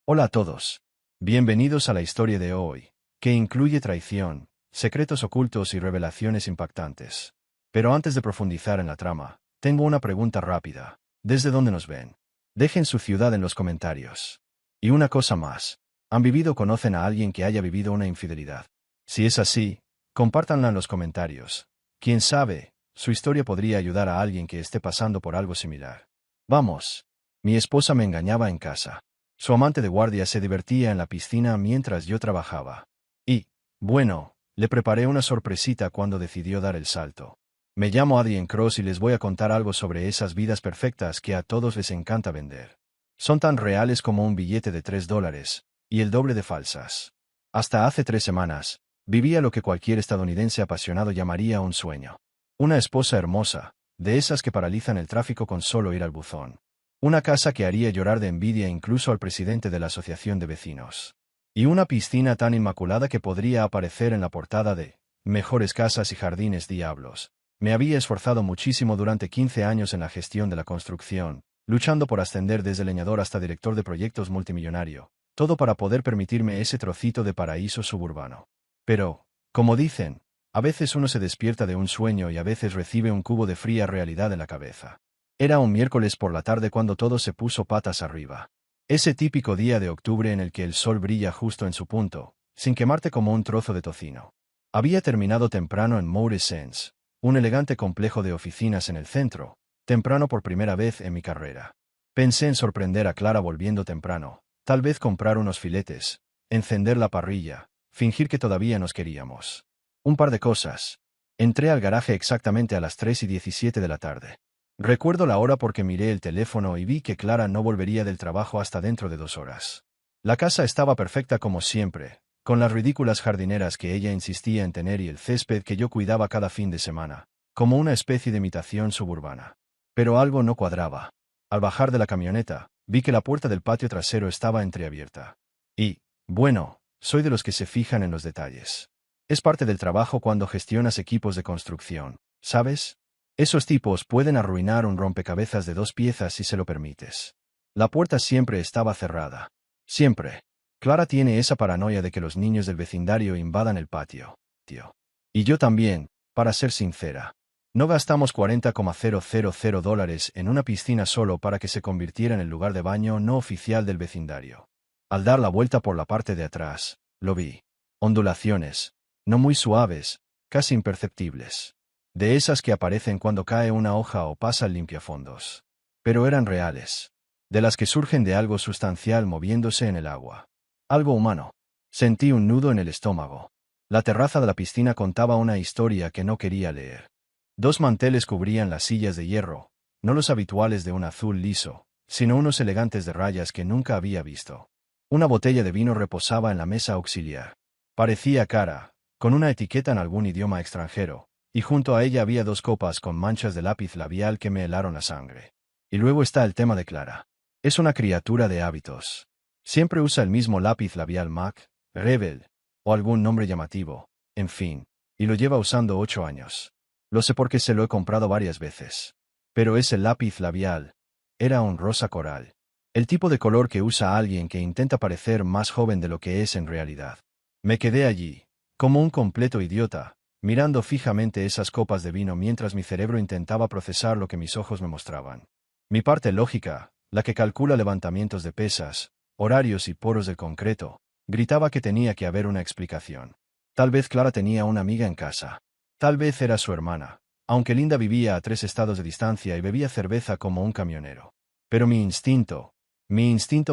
Hola a todos. Bienvenidos a la historia de hoy, que incluye traición, secretos ocultos y revelaciones impactantes. Pero antes de profundizar en la trama, tengo una pregunta rápida. ¿Desde dónde nos ven? Dejen su ciudad en los comentarios. Y una cosa más. ¿Han vivido o conocen a alguien que haya vivido una infidelidad? Si es así, compártanla en los comentarios. Quién sabe, su historia podría ayudar a alguien que esté pasando por algo similar. Vamos. Mi esposa me engañaba en casa. Su amante de guardia se divertía en la piscina mientras yo trabajaba. Y, bueno, le preparé una sorpresita cuando decidió dar el salto. Me llamo Adrien Cross y les voy a contar algo sobre esas vidas perfectas que a todos les encanta vender. Son tan reales como un billete de $3, y el doble de falsas. Hasta hace 3 semanas, vivía lo que cualquier estadounidense apasionado llamaría un sueño. Una esposa hermosa, de esas que paralizan el tráfico con solo ir al buzón. Una casa que haría llorar de envidia incluso al presidente de la asociación de vecinos. Y una piscina tan inmaculada que podría aparecer en la portada de Mejores casas y jardines diablos. Me había esforzado muchísimo durante 15 años en la gestión de la construcción, luchando por ascender desde leñador hasta director de proyectos multimillonario, todo para poder permitirme ese trocito de paraíso suburbano. Pero, como dicen, a veces uno se despierta de un sueño y a veces recibe un cubo de fría realidad en la cabeza. Era un miércoles por la tarde cuando todo se puso patas arriba. Ese típico día de octubre en el que el sol brilla justo en su punto, sin quemarte como un trozo de tocino. Había terminado temprano en Moore Sense, un elegante complejo de oficinas en el centro, temprano por primera vez en mi carrera. Pensé en sorprender a Clara volviendo temprano, tal vez comprar unos filetes, encender la parrilla, fingir que todavía nos queríamos. Un par de cosas. Entré al garaje exactamente a las 3:17 de la tarde. Recuerdo la hora porque miré el teléfono y vi que Clara no volvería del trabajo hasta dentro de 2 horas. La casa estaba perfecta como siempre, con las ridículas jardineras que ella insistía en tener y el césped que yo cuidaba cada fin de semana, como una especie de imitación suburbana. Pero algo no cuadraba. Al bajar de la camioneta, vi que la puerta del patio trasero estaba entreabierta. Y, bueno, soy de los que se fijan en los detalles. Es parte del trabajo cuando gestionas equipos de construcción, ¿sabes? Esos tipos pueden arruinar un rompecabezas de 2 piezas si se lo permites. La puerta siempre estaba cerrada. Siempre. Clara tiene esa paranoia de que los niños del vecindario invadan el patio, tío. Y yo también, para ser sincera. No gastamos $40,000 en una piscina solo para que se convirtiera en el lugar de baño no oficial del vecindario. Al dar la vuelta por la parte de atrás, lo vi. Ondulaciones. No muy suaves, casi imperceptibles. De esas que aparecen cuando cae una hoja o pasa el limpiafondos. Pero eran reales. De las que surgen de algo sustancial moviéndose en el agua. Algo humano. Sentí un nudo en el estómago. La terraza de la piscina contaba una historia que no quería leer. 2 manteles cubrían las sillas de hierro, no los habituales de un azul liso, sino unos elegantes de rayas que nunca había visto. Una botella de vino reposaba en la mesa auxiliar. Parecía cara, con una etiqueta en algún idioma extranjero. Y junto a ella había 2 copas con manchas de lápiz labial que me helaron la sangre. Y luego está el tema de Clara. Es una criatura de hábitos. Siempre usa el mismo lápiz labial MAC, Rebel, o algún nombre llamativo, en fin, y lo lleva usando 8 años. Lo sé porque se lo he comprado varias veces. Pero ese lápiz labial era un rosa coral. El tipo de color que usa alguien que intenta parecer más joven de lo que es en realidad. Me quedé allí, como un completo idiota, mirando fijamente esas copas de vino mientras mi cerebro intentaba procesar lo que mis ojos me mostraban. Mi parte lógica, la que calcula levantamientos de pesas, horarios y poros del concreto, gritaba que tenía que haber una explicación. Tal vez Clara tenía una amiga en casa. Tal vez era su hermana, aunque Linda vivía a 3 estados de distancia y bebía cerveza como un camionero. Pero mi instinto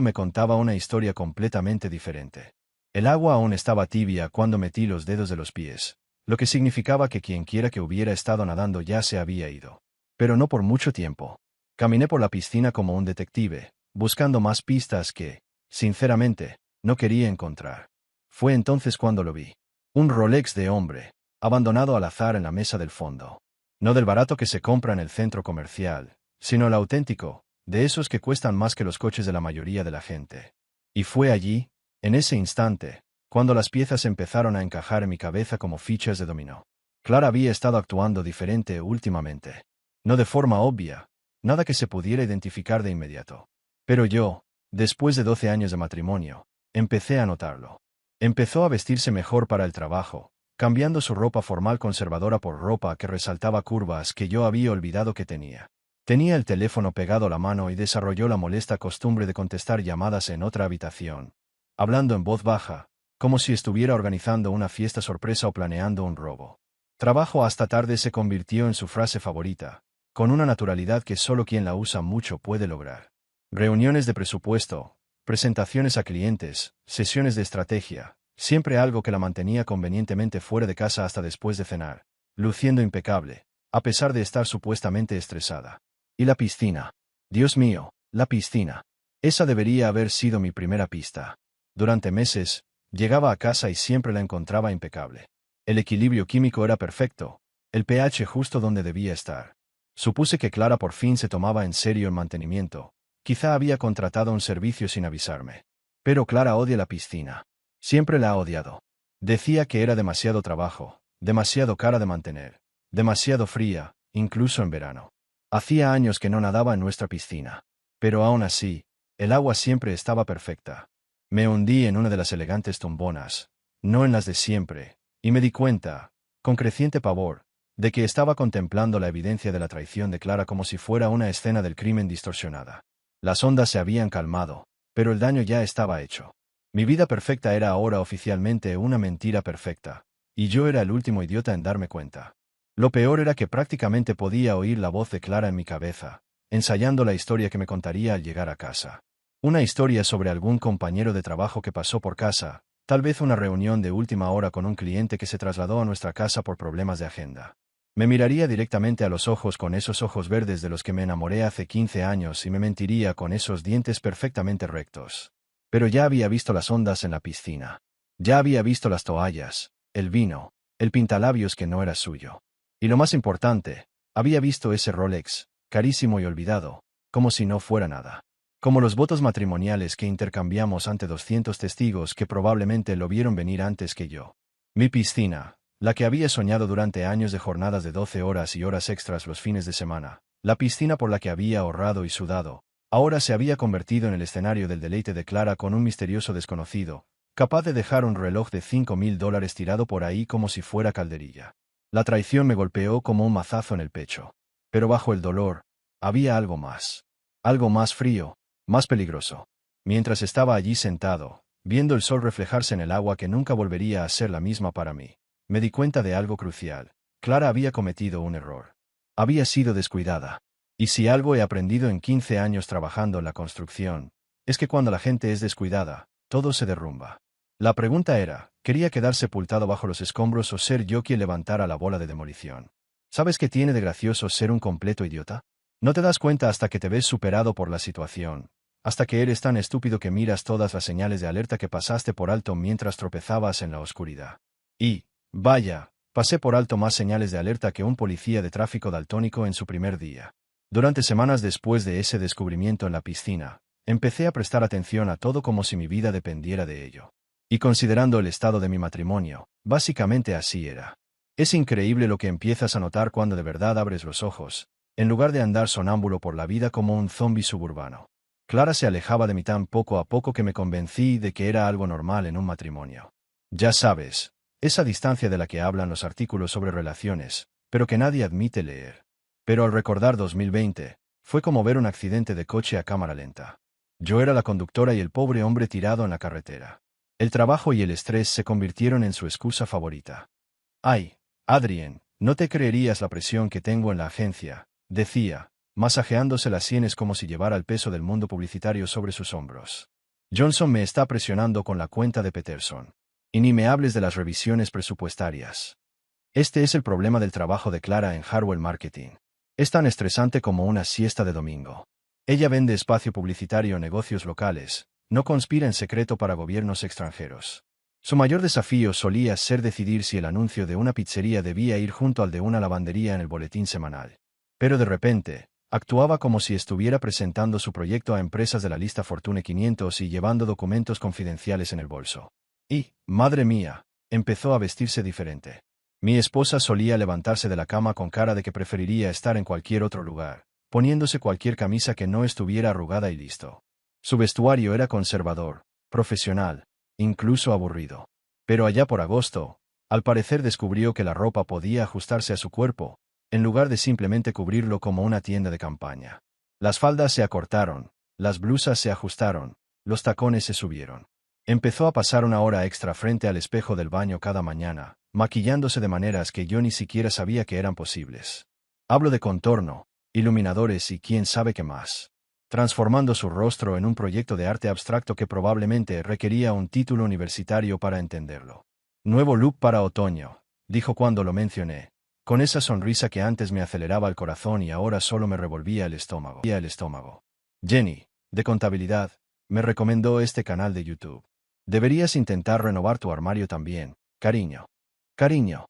me contaba una historia completamente diferente. El agua aún estaba tibia cuando metí los dedos de los pies, lo que significaba que quienquiera que hubiera estado nadando ya se había ido. Pero no por mucho tiempo. Caminé por la piscina como un detective, buscando más pistas que, sinceramente, no quería encontrar. Fue entonces cuando lo vi. Un Rolex de hombre, abandonado al azar en la mesa del fondo. No del barato que se compra en el centro comercial, sino el auténtico, de esos que cuestan más que los coches de la mayoría de la gente. Y fue allí, en ese instante, cuando las piezas empezaron a encajar en mi cabeza como fichas de dominó. Clara había estado actuando diferente últimamente. No de forma obvia, nada que se pudiera identificar de inmediato. Pero yo, Después de 12 años de matrimonio, empecé a notarlo. Empezó a vestirse mejor para el trabajo, cambiando su ropa formal conservadora por ropa que resaltaba curvas que yo había olvidado que tenía. Tenía el teléfono pegado a la mano y desarrolló la molesta costumbre de contestar llamadas en otra habitación, hablando en voz baja, como si estuviera organizando una fiesta sorpresa o planeando un robo. Trabajo hasta tarde se convirtió en su frase favorita, con una naturalidad que solo quien la usa mucho puede lograr. Reuniones de presupuesto, presentaciones a clientes, sesiones de estrategia, siempre algo que la mantenía convenientemente fuera de casa hasta después de cenar, luciendo impecable, a pesar de estar supuestamente estresada. Y la piscina. Dios mío, la piscina. Esa debería haber sido mi primera pista. Durante meses, llegaba a casa y siempre la encontraba impecable. El equilibrio químico era perfecto, el pH justo donde debía estar. Supuse que Clara por fin se tomaba en serio el mantenimiento. Quizá había contratado un servicio sin avisarme. Pero Clara odia la piscina. Siempre la ha odiado. Decía que era demasiado trabajo, demasiado cara de mantener, demasiado fría, incluso en verano. Hacía años que no nadaba en nuestra piscina. Pero aún así, el agua siempre estaba perfecta. Me hundí en una de las elegantes tumbonas, no en las de siempre, y me di cuenta, con creciente pavor, de que estaba contemplando la evidencia de la traición de Clara como si fuera una escena del crimen distorsionada. Las ondas se habían calmado, pero el daño ya estaba hecho. Mi vida perfecta era ahora oficialmente una mentira perfecta, y yo era el último idiota en darme cuenta. Lo peor era que prácticamente podía oír la voz de Clara en mi cabeza, ensayando la historia que me contaría al llegar a casa. Una historia sobre algún compañero de trabajo que pasó por casa, tal vez una reunión de última hora con un cliente que se trasladó a nuestra casa por problemas de agenda. Me miraría directamente a los ojos con esos ojos verdes de los que me enamoré hace 15 años y me mentiría con esos dientes perfectamente rectos. Pero ya había visto las ondas en la piscina. Ya había visto las toallas, el vino, el pintalabios que no era suyo. Y lo más importante, había visto ese Rolex, carísimo y olvidado, como si no fuera nada. Como los votos matrimoniales que intercambiamos ante 200 testigos que probablemente lo vieron venir antes que yo. Mi piscina, la que había soñado durante años de jornadas de 12 horas y horas extras los fines de semana, la piscina por la que había ahorrado y sudado, ahora se había convertido en el escenario del deleite de Clara con un misterioso desconocido, capaz de dejar un reloj de $5.000 tirado por ahí como si fuera calderilla. La traición me golpeó como un mazazo en el pecho. Pero bajo el dolor, había algo más frío, más peligroso. Mientras estaba allí sentado, viendo el sol reflejarse en el agua que nunca volvería a ser la misma para mí, me di cuenta de algo crucial. Clara había cometido un error. Había sido descuidada. Y si algo he aprendido en 15 años trabajando en la construcción, es que cuando la gente es descuidada, todo se derrumba. La pregunta era, ¿quería quedar sepultado bajo los escombros o ser yo quien levantara la bola de demolición? ¿Sabes qué tiene de gracioso ser un completo idiota? No te das cuenta hasta que te ves superado por la situación, hasta que eres tan estúpido que miras todas las señales de alerta que pasaste por alto mientras tropezabas en la oscuridad. Y, vaya, pasé por alto más señales de alerta que un policía de tráfico daltónico en su primer día. Durante semanas después de ese descubrimiento en la piscina, empecé a prestar atención a todo como si mi vida dependiera de ello. Y considerando el estado de mi matrimonio, básicamente así era. Es increíble lo que empiezas a notar cuando de verdad abres los ojos, en lugar de andar sonámbulo por la vida como un zombi suburbano. Clara se alejaba de mí tan poco a poco que me convencí de que era algo normal en un matrimonio. Ya sabes, esa distancia de la que hablan los artículos sobre relaciones, pero que nadie admite leer. Pero al recordar 2020, fue como ver un accidente de coche a cámara lenta. Yo era la conductora y el pobre hombre tirado en la carretera. El trabajo y el estrés se convirtieron en su excusa favorita. «Ay, Adrien, no te creerías la presión que tengo en la agencia», decía, masajeándose las sienes como si llevara el peso del mundo publicitario sobre sus hombros. «Johnson me está presionando con la cuenta de Peterson. Y ni me hables de las revisiones presupuestarias. Este es el problema del trabajo de Clara en Harwell Marketing. Es tan estresante como una siesta de domingo. Ella vende espacio publicitario a negocios locales, no conspira en secreto para gobiernos extranjeros. Su mayor desafío solía ser decidir si el anuncio de una pizzería debía ir junto al de una lavandería en el boletín semanal. Pero de repente, actuaba como si estuviera presentando su proyecto a empresas de la lista Fortune 500 y llevando documentos confidenciales en el bolso. Y, madre mía, empezó a vestirse diferente. Mi esposa solía levantarse de la cama con cara de que preferiría estar en cualquier otro lugar, poniéndose cualquier camisa que no estuviera arrugada y listo. Su vestuario era conservador, profesional, incluso aburrido. Pero allá por agosto, al parecer descubrió que la ropa podía ajustarse a su cuerpo, en lugar de simplemente cubrirlo como una tienda de campaña. Las faldas se acortaron, las blusas se ajustaron, los tacones se subieron. Empezó a pasar una hora extra frente al espejo del baño cada mañana, maquillándose de maneras que yo ni siquiera sabía que eran posibles. Hablo de contorno, iluminadores y quién sabe qué más. Transformando su rostro en un proyecto de arte abstracto que probablemente requería un título universitario para entenderlo. Nuevo look para otoño, dijo cuando lo mencioné, con esa sonrisa que antes me aceleraba el corazón y ahora solo me revolvía el estómago. Jenny, de contabilidad, me recomendó este canal de YouTube. Deberías intentar renovar tu armario también, cariño. Cariño.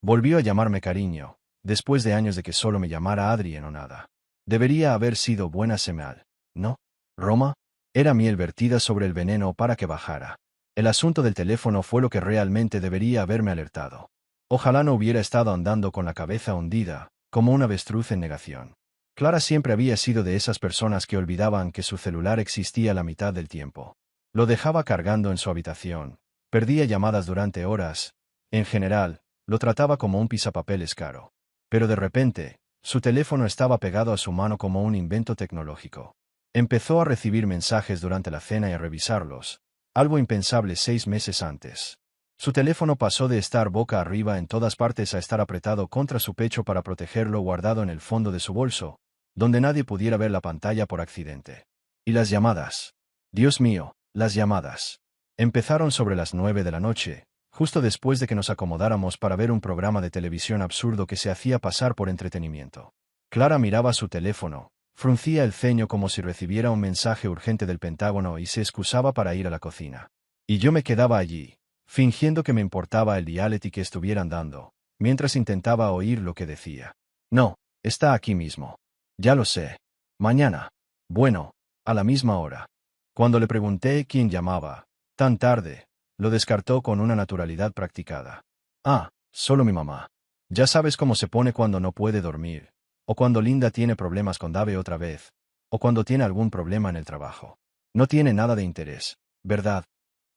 Volvió a llamarme cariño, después de años de que solo me llamara Adrien o nada. Debería haber sido buena señal, ¿no? ¿Roma? Era miel vertida sobre el veneno para que bajara. El asunto del teléfono fue lo que realmente debería haberme alertado. Ojalá no hubiera estado andando con la cabeza hundida, como un avestruz en negación. Clara siempre había sido de esas personas que olvidaban que su celular existía la mitad del tiempo. Lo dejaba cargando en su habitación, perdía llamadas durante horas. En general, lo trataba como un pisapapeles caro. Pero de repente, su teléfono estaba pegado a su mano como un invento tecnológico. Empezó a recibir mensajes durante la cena y a revisarlos, algo impensable 6 meses antes. Su teléfono pasó de estar boca arriba en todas partes a estar apretado contra su pecho para protegerlo, guardado en el fondo de su bolso, donde nadie pudiera ver la pantalla por accidente. Y las llamadas. Dios mío, las llamadas. Empezaron sobre las 9 de la noche, justo después de que nos acomodáramos para ver un programa de televisión absurdo que se hacía pasar por entretenimiento. Clara miraba su teléfono, fruncía el ceño como si recibiera un mensaje urgente del Pentágono y se excusaba para ir a la cocina. Y yo me quedaba allí, fingiendo que me importaba el reality que estuvieran dando, mientras intentaba oír lo que decía. No, está aquí mismo. Ya lo sé. Mañana. Bueno, a la misma hora. Cuando le pregunté quién llamaba, tan tarde, lo descartó con una naturalidad practicada. Ah, solo mi mamá. Ya sabes cómo se pone cuando no puede dormir, o cuando Linda tiene problemas con Dave otra vez, o cuando tiene algún problema en el trabajo. No tiene nada de interés, ¿verdad?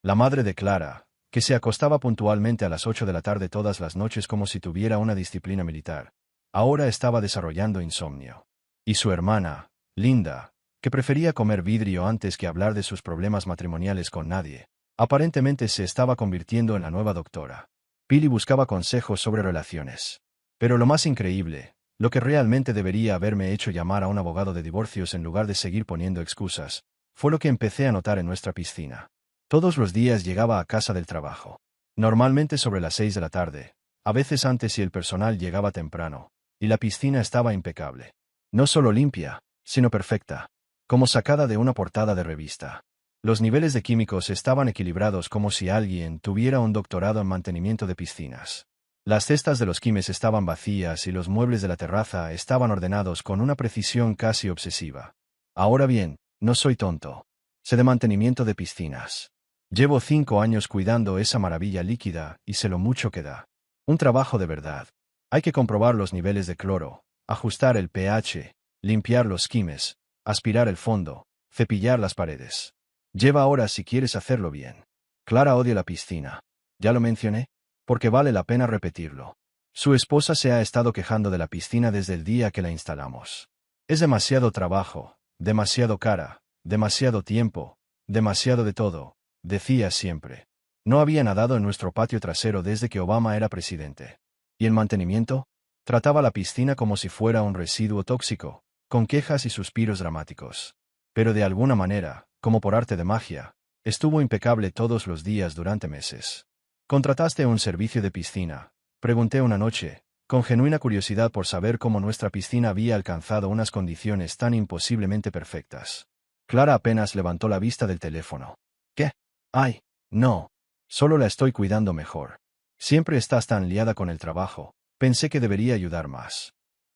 La madre de Clara, que se acostaba puntualmente a las 8 de la tarde todas las noches como si tuviera una disciplina militar, ahora estaba desarrollando insomnio. Y su hermana, Linda, que prefería comer vidrio antes que hablar de sus problemas matrimoniales con nadie, aparentemente se estaba convirtiendo en la nueva doctora. Billy buscaba consejos sobre relaciones. Pero lo más increíble, lo que realmente debería haberme hecho llamar a un abogado de divorcios en lugar de seguir poniendo excusas, fue lo que empecé a notar en nuestra piscina. Todos los días llegaba a casa del trabajo. Normalmente sobre las 6 de la tarde, a veces antes si el personal llegaba temprano, y la piscina estaba impecable. No solo limpia, sino perfecta, como sacada de una portada de revista. Los niveles de químicos estaban equilibrados como si alguien tuviera un doctorado en mantenimiento de piscinas. Las cestas de los quimes estaban vacías y los muebles de la terraza estaban ordenados con una precisión casi obsesiva. Ahora bien, no soy tonto. Sé de mantenimiento de piscinas. Llevo 5 años cuidando esa maravilla líquida y sé lo mucho que da. Un trabajo de verdad. Hay que comprobar los niveles de cloro, ajustar el pH, limpiar los quimes, aspirar el fondo, cepillar las paredes. Lleva horas si quieres hacerlo bien. Clara odia la piscina. ¿Ya lo mencioné? Porque vale la pena repetirlo. Su esposa se ha estado quejando de la piscina desde el día que la instalamos. Es demasiado trabajo, demasiado cara, demasiado tiempo, demasiado de todo, decía siempre. No había nadado en nuestro patio trasero desde que Obama era presidente. ¿Y el mantenimiento? Trataba la piscina como si fuera un residuo tóxico, con quejas y suspiros dramáticos. Pero de alguna manera, como por arte de magia, estuvo impecable todos los días durante meses. ¿Contrataste un servicio de piscina?, pregunté una noche, con genuina curiosidad por saber cómo nuestra piscina había alcanzado unas condiciones tan imposiblemente perfectas. Clara apenas levantó la vista del teléfono. ¿Qué? Ay, no. Solo la estoy cuidando mejor. Siempre estás tan liada con el trabajo. Pensé que debería ayudar más.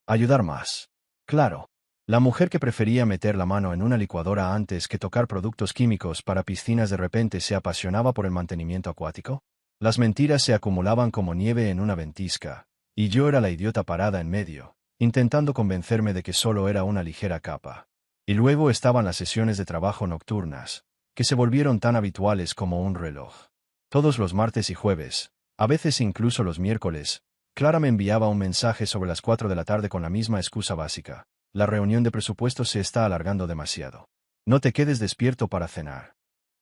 ¿Ayudar más? Claro. La mujer que prefería meter la mano en una licuadora antes que tocar productos químicos para piscinas de repente se apasionaba por el mantenimiento acuático. Las mentiras se acumulaban como nieve en una ventisca, y yo era la idiota parada en medio, intentando convencerme de que solo era una ligera capa. Y luego estaban las sesiones de trabajo nocturnas, que se volvieron tan habituales como un reloj. Todos los martes y jueves, a veces incluso los miércoles, Clara me enviaba un mensaje sobre las 4 de la tarde con la misma excusa básica: la reunión de presupuesto se está alargando demasiado. No te quedes despierto para cenar.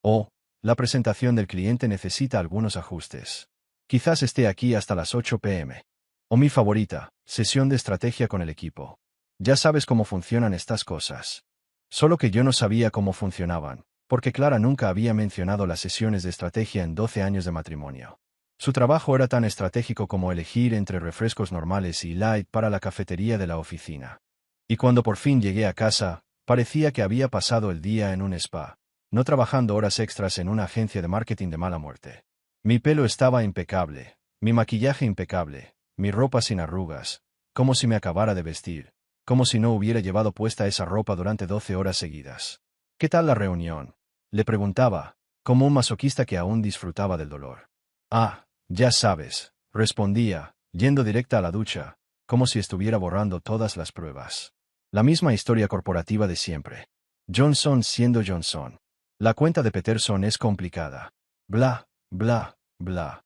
O, la presentación del cliente necesita algunos ajustes. Quizás esté aquí hasta las 8 p.m. O mi favorita, sesión de estrategia con el equipo. Ya sabes cómo funcionan estas cosas. Solo que yo no sabía cómo funcionaban, porque Clara nunca había mencionado las sesiones de estrategia en 12 años de matrimonio. Su trabajo era tan estratégico como elegir entre refrescos normales y light para la cafetería de la oficina. Y cuando por fin llegué a casa, parecía que había pasado el día en un spa, no trabajando horas extras en una agencia de marketing de mala muerte. Mi pelo estaba impecable, mi maquillaje impecable, mi ropa sin arrugas, como si me acabara de vestir, como si no hubiera llevado puesta esa ropa durante 12 horas seguidas. ¿Qué tal la reunión?, le preguntaba, como un masoquista que aún disfrutaba del dolor. Ah, ya sabes, respondía, yendo directa a la ducha, como si estuviera borrando todas las pruebas. La misma historia corporativa de siempre. Johnson siendo Johnson. La cuenta de Peterson es complicada. Bla, bla, bla.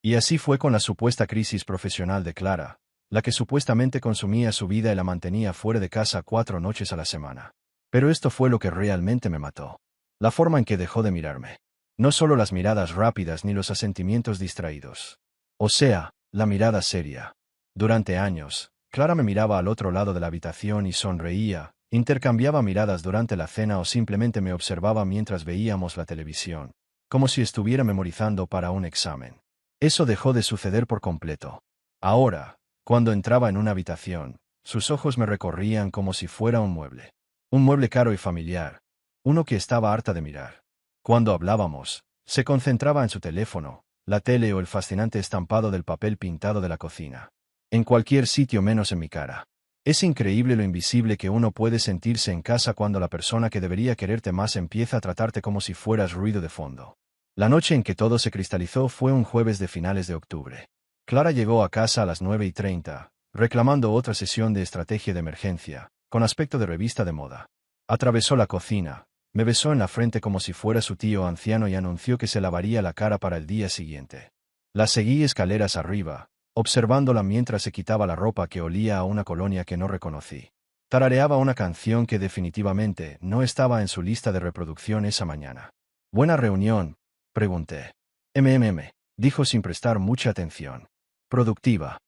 Y así fue con la supuesta crisis profesional de Clara, la que supuestamente consumía su vida y la mantenía fuera de casa 4 noches a la semana. Pero esto fue lo que realmente me mató. La forma en que dejó de mirarme. No solo las miradas rápidas ni los asentimientos distraídos. O sea, la mirada seria. Durante años, Clara me miraba al otro lado de la habitación y sonreía, intercambiaba miradas durante la cena o simplemente me observaba mientras veíamos la televisión, como si estuviera memorizando para un examen. Eso dejó de suceder por completo. Ahora, cuando entraba en una habitación, sus ojos me recorrían como si fuera un mueble. Un mueble caro y familiar. Uno que estaba harta de mirar. Cuando hablábamos, se concentraba en su teléfono, la tele o el fascinante estampado del papel pintado de la cocina. En cualquier sitio menos en mi cara. Es increíble lo invisible que uno puede sentirse en casa cuando la persona que debería quererte más empieza a tratarte como si fueras ruido de fondo. La noche en que todo se cristalizó fue un jueves de finales de octubre. Clara llegó a casa a las 9:30, reclamando otra sesión de estrategia de emergencia, con aspecto de revista de moda. Atravesó la cocina, me besó en la frente como si fuera su tío anciano y anunció que se lavaría la cara para el día siguiente. La seguí escaleras arriba, observándola mientras se quitaba la ropa que olía a una colonia que no reconocí. Tarareaba una canción que definitivamente no estaba en su lista de reproducción esa mañana. «¿Buena reunión?», pregunté. Dijo sin prestar mucha atención. «Productiva».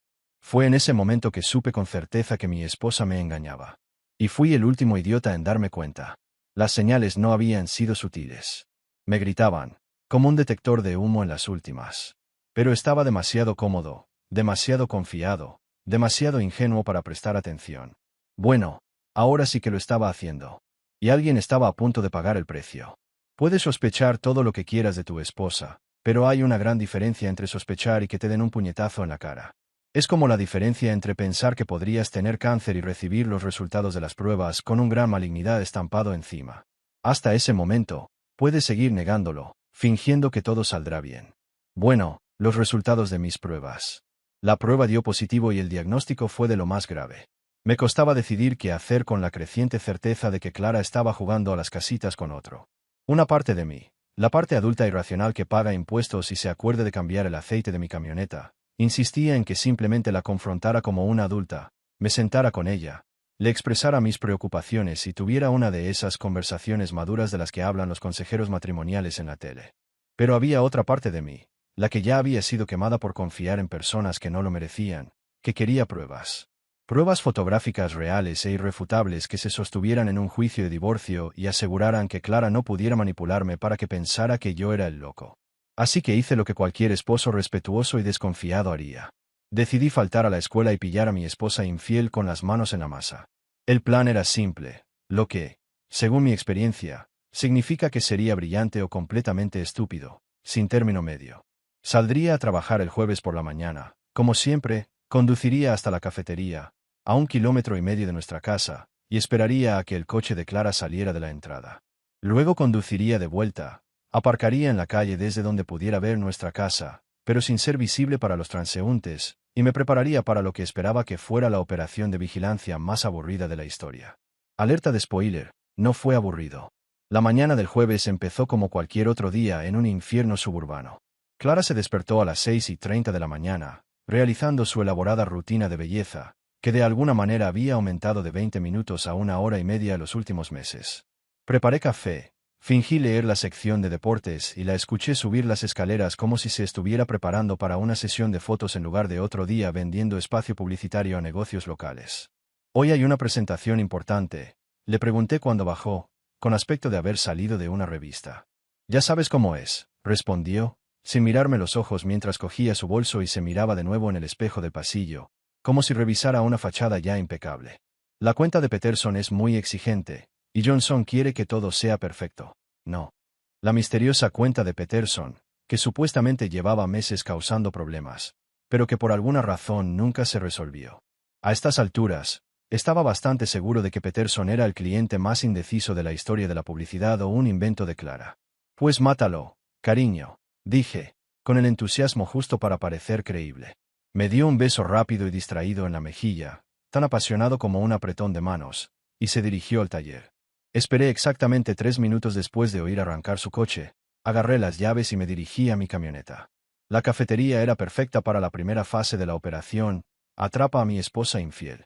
Fue en ese momento que supe con certeza que mi esposa me engañaba. Y fui el último idiota en darme cuenta. Las señales no habían sido sutiles. Me gritaban, como un detector de humo en las últimas. Pero estaba demasiado cómodo, demasiado confiado, demasiado ingenuo para prestar atención. Bueno, ahora sí que lo estaba haciendo. Y alguien estaba a punto de pagar el precio. Puedes sospechar todo lo que quieras de tu esposa, pero hay una gran diferencia entre sospechar y que te den un puñetazo en la cara. Es como la diferencia entre pensar que podrías tener cáncer y recibir los resultados de las pruebas con un gran malignidad estampado encima. Hasta ese momento, puedes seguir negándolo, fingiendo que todo saldrá bien. Bueno, los resultados de mis pruebas. La prueba dio positivo y el diagnóstico fue de lo más grave. Me costaba decidir qué hacer con la creciente certeza de que Clara estaba jugando a las casitas con otro. Una parte de mí, la parte adulta y racional que paga impuestos y se acuerde de cambiar el aceite de mi camioneta, insistía en que simplemente la confrontara como una adulta, me sentara con ella, le expresara mis preocupaciones y tuviera una de esas conversaciones maduras de las que hablan los consejeros matrimoniales en la tele. Pero había otra parte de mí, la que ya había sido quemada por confiar en personas que no lo merecían, que quería pruebas. Pruebas fotográficas reales e irrefutables que se sostuvieran en un juicio de divorcio y aseguraran que Clara no pudiera manipularme para que pensara que yo era el loco. Así que hice lo que cualquier esposo respetuoso y desconfiado haría. Decidí faltar a la escuela y pillar a mi esposa infiel con las manos en la masa. El plan era simple, lo que, según mi experiencia, significa que sería brillante o completamente estúpido, sin término medio. Saldría a trabajar el jueves por la mañana, como siempre, conduciría hasta la cafetería, a 1,5 kilómetros de nuestra casa, y esperaría a que el coche de Clara saliera de la entrada. Luego conduciría de vuelta, aparcaría en la calle desde donde pudiera ver nuestra casa, pero sin ser visible para los transeúntes, y me prepararía para lo que esperaba que fuera la operación de vigilancia más aburrida de la historia. Alerta de spoiler, no fue aburrido. La mañana del jueves empezó como cualquier otro día en un infierno suburbano. Clara se despertó a las 6:30 de la mañana, realizando su elaborada rutina de belleza, que de alguna manera había aumentado de 20 minutos a 1 hora y media en los últimos meses. Preparé café, fingí leer la sección de deportes y la escuché subir las escaleras como si se estuviera preparando para una sesión de fotos en lugar de otro día vendiendo espacio publicitario a negocios locales. Hoy hay una presentación importante, le pregunté cuando bajó, con aspecto de haber salido de una revista. Ya sabes cómo es, respondió, sin mirarme los ojos mientras cogía su bolso y se miraba de nuevo en el espejo del pasillo, como si revisara una fachada ya impecable. La cuenta de Peterson es muy exigente, y Johnson quiere que todo sea perfecto. No. La misteriosa cuenta de Peterson, que supuestamente llevaba meses causando problemas, pero que por alguna razón nunca se resolvió. A estas alturas, estaba bastante seguro de que Peterson era el cliente más indeciso de la historia de la publicidad o un invento de Clara. Pues mátalo, cariño, dije, con el entusiasmo justo para parecer creíble. Me dio un beso rápido y distraído en la mejilla, tan apasionado como un apretón de manos, y se dirigió al taller. Esperé exactamente 3 minutos después de oír arrancar su coche, agarré las llaves y me dirigí a mi camioneta. La cafetería era perfecta para la primera fase de la operación, atrapa a mi esposa infiel.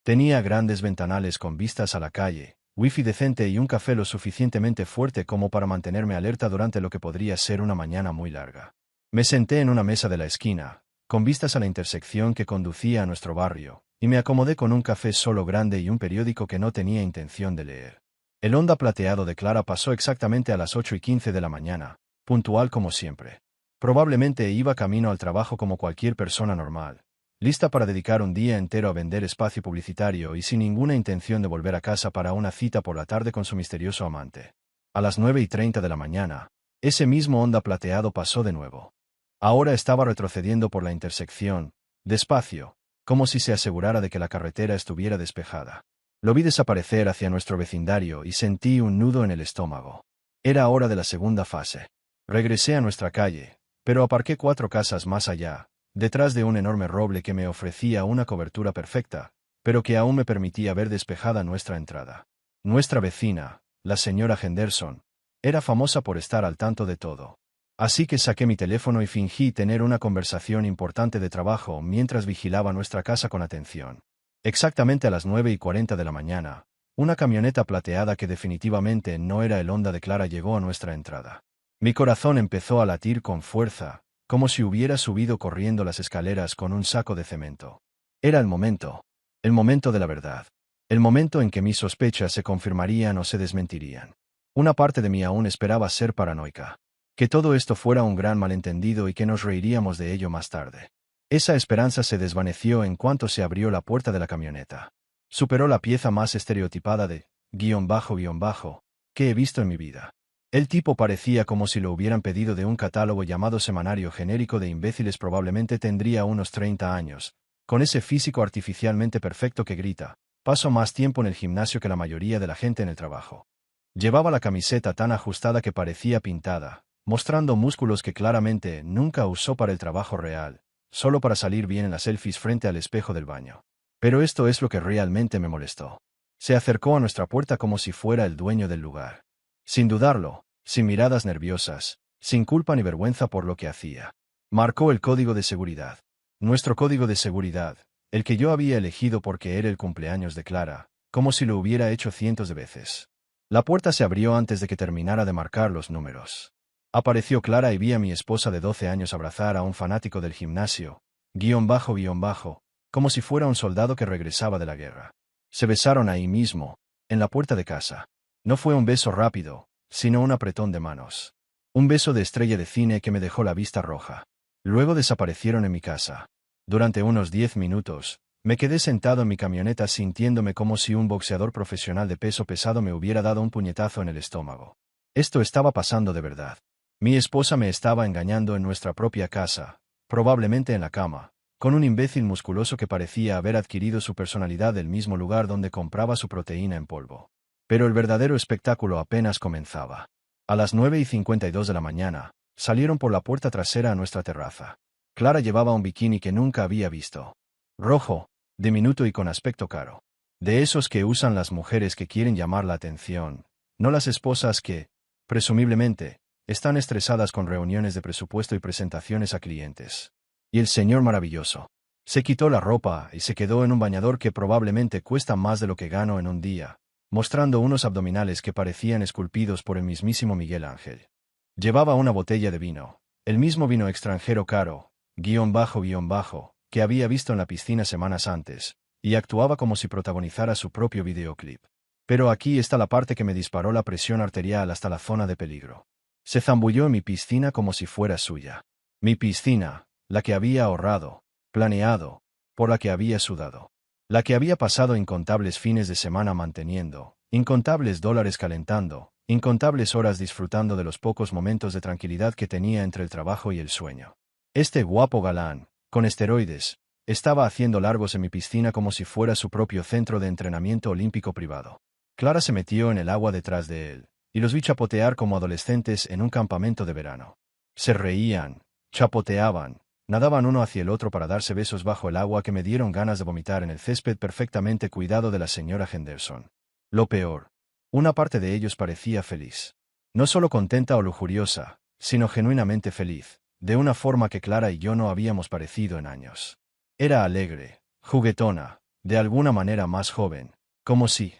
Tenía grandes ventanales con vistas a la calle, wifi decente y un café lo suficientemente fuerte como para mantenerme alerta durante lo que podría ser una mañana muy larga. Me senté en una mesa de la esquina, con vistas a la intersección que conducía a nuestro barrio, y me acomodé con un café solo grande y un periódico que no tenía intención de leer. El Honda plateado de Clara pasó exactamente a las 8:15 de la mañana, puntual como siempre. Probablemente iba camino al trabajo como cualquier persona normal, lista para dedicar un día entero a vender espacio publicitario y sin ninguna intención de volver a casa para una cita por la tarde con su misterioso amante. A las 9:30 de la mañana, ese mismo Honda plateado pasó de nuevo. Ahora estaba retrocediendo por la intersección, despacio, como si se asegurara de que la carretera estuviera despejada. Lo vi desaparecer hacia nuestro vecindario y sentí un nudo en el estómago. Era hora de la segunda fase. Regresé a nuestra calle, pero aparqué 4 casas más allá, detrás de un enorme roble que me ofrecía una cobertura perfecta, pero que aún me permitía ver despejada nuestra entrada. Nuestra vecina, la señora Henderson, era famosa por estar al tanto de todo. Así que saqué mi teléfono y fingí tener una conversación importante de trabajo mientras vigilaba nuestra casa con atención. Exactamente a las 9:40 de la mañana, una camioneta plateada que definitivamente no era el Honda de Clara llegó a nuestra entrada. Mi corazón empezó a latir con fuerza, como si hubiera subido corriendo las escaleras con un saco de cemento. Era el momento de la verdad. El momento en que mis sospechas se confirmarían o se desmentirían. Una parte de mí aún esperaba ser paranoica. Que todo esto fuera un gran malentendido y que nos reiríamos de ello más tarde. Esa esperanza se desvaneció en cuanto se abrió la puerta de la camioneta. Superó la pieza más estereotipada de guión bajo que he visto en mi vida. El tipo parecía como si lo hubieran pedido de un catálogo llamado Semanario Genérico de Imbéciles. Probablemente tendría unos 30 años, con ese físico artificialmente perfecto que grita, paso más tiempo en el gimnasio que la mayoría de la gente en el trabajo. Llevaba la camiseta tan ajustada que parecía pintada, mostrando músculos que claramente nunca usó para el trabajo real, solo para salir bien en las selfies frente al espejo del baño. Pero esto es lo que realmente me molestó. Se acercó a nuestra puerta como si fuera el dueño del lugar. Sin dudarlo, sin miradas nerviosas, sin culpa ni vergüenza por lo que hacía. Marcó el código de seguridad. Nuestro código de seguridad, el que yo había elegido porque era el cumpleaños de Clara, como si lo hubiera hecho cientos de veces. La puerta se abrió antes de que terminara de marcar los números. Apareció Clara y vi a mi esposa de 12 años abrazar a un fanático del gimnasio, guión bajo, como si fuera un soldado que regresaba de la guerra. Se besaron ahí mismo, en la puerta de casa. No fue un beso rápido, sino un apretón de manos. Un beso de estrella de cine que me dejó la vista roja. Luego desaparecieron en mi casa. Durante unos 10 minutos, me quedé sentado en mi camioneta sintiéndome como si un boxeador profesional de peso pesado me hubiera dado un puñetazo en el estómago. Esto estaba pasando de verdad. Mi esposa me estaba engañando en nuestra propia casa, probablemente en la cama, con un imbécil musculoso que parecía haber adquirido su personalidad del mismo lugar donde compraba su proteína en polvo. Pero el verdadero espectáculo apenas comenzaba. A las 9:52 de la mañana, salieron por la puerta trasera a nuestra terraza. Clara llevaba un bikini que nunca había visto. Rojo, diminuto y con aspecto caro. De esos que usan las mujeres que quieren llamar la atención, no las esposas que, presumiblemente, están estresadas con reuniones de presupuesto y presentaciones a clientes. Y el señor maravilloso. Se quitó la ropa y se quedó en un bañador que probablemente cuesta más de lo que gano en un día, mostrando unos abdominales que parecían esculpidos por el mismísimo Miguel Ángel. Llevaba una botella de vino, el mismo vino extranjero caro, que había visto en la piscina semanas antes, y actuaba como si protagonizara su propio videoclip. Pero aquí está la parte que me disparó la presión arterial hasta la zona de peligro. Se zambulló en mi piscina como si fuera suya. Mi piscina, la que había ahorrado, planeado, por la que había sudado. La que había pasado incontables fines de semana manteniendo, incontables dólares calentando, incontables horas disfrutando de los pocos momentos de tranquilidad que tenía entre el trabajo y el sueño. Este guapo galán, con esteroides, estaba haciendo largos en mi piscina como si fuera su propio centro de entrenamiento olímpico privado. Clara se metió en el agua detrás de él, y los vi chapotear como adolescentes en un campamento de verano. Se reían, chapoteaban, nadaban uno hacia el otro para darse besos bajo el agua que me dieron ganas de vomitar en el césped perfectamente cuidado de la señora Henderson. Lo peor, una parte de ellos parecía feliz. No solo contenta o lujuriosa, sino genuinamente feliz, de una forma que Clara y yo no habíamos parecido en años. Era alegre, juguetona, de alguna manera más joven, como si,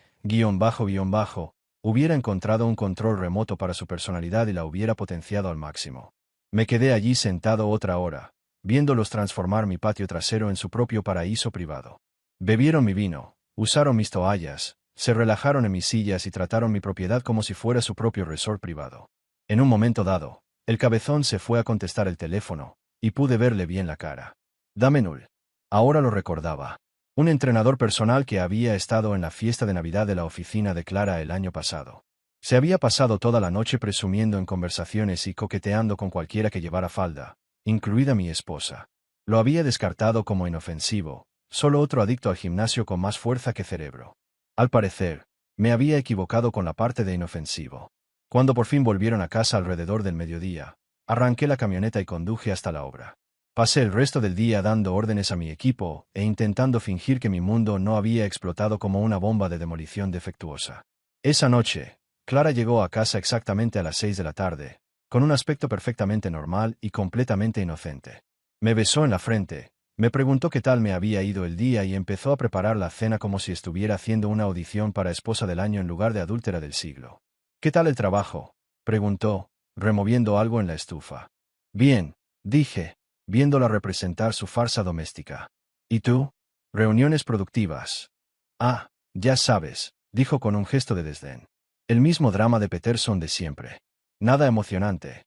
hubiera encontrado un control remoto para su personalidad y la hubiera potenciado al máximo. Me quedé allí sentado otra hora, viéndolos transformar mi patio trasero en su propio paraíso privado. Bebieron mi vino, usaron mis toallas, se relajaron en mis sillas y trataron mi propiedad como si fuera su propio resort privado. En un momento dado, el cabezón se fue a contestar el teléfono, y pude verle bien la cara. Damenul. Ahora lo recordaba. Un entrenador personal que había estado en la fiesta de Navidad de la oficina de Clara el año pasado. Se había pasado toda la noche presumiendo en conversaciones y coqueteando con cualquiera que llevara falda, incluida mi esposa. Lo había descartado como inofensivo, solo otro adicto al gimnasio con más fuerza que cerebro. Al parecer, me había equivocado con la parte de inofensivo. Cuando por fin volvieron a casa alrededor del mediodía, arranqué la camioneta y conduje hasta la obra. Pasé el resto del día dando órdenes a mi equipo e intentando fingir que mi mundo no había explotado como una bomba de demolición defectuosa. Esa noche, Clara llegó a casa exactamente a las 6 de la tarde, con un aspecto perfectamente normal y completamente inocente. Me besó en la frente, me preguntó qué tal me había ido el día y empezó a preparar la cena como si estuviera haciendo una audición para esposa del año en lugar de adúltera del siglo. ¿Qué tal el trabajo?, preguntó, removiendo algo en la estufa. Bien, dije, viéndola representar su farsa doméstica. ¿Y tú? Reuniones productivas. Ah, ya sabes, dijo con un gesto de desdén. El mismo drama de Peterson de siempre. Nada emocionante.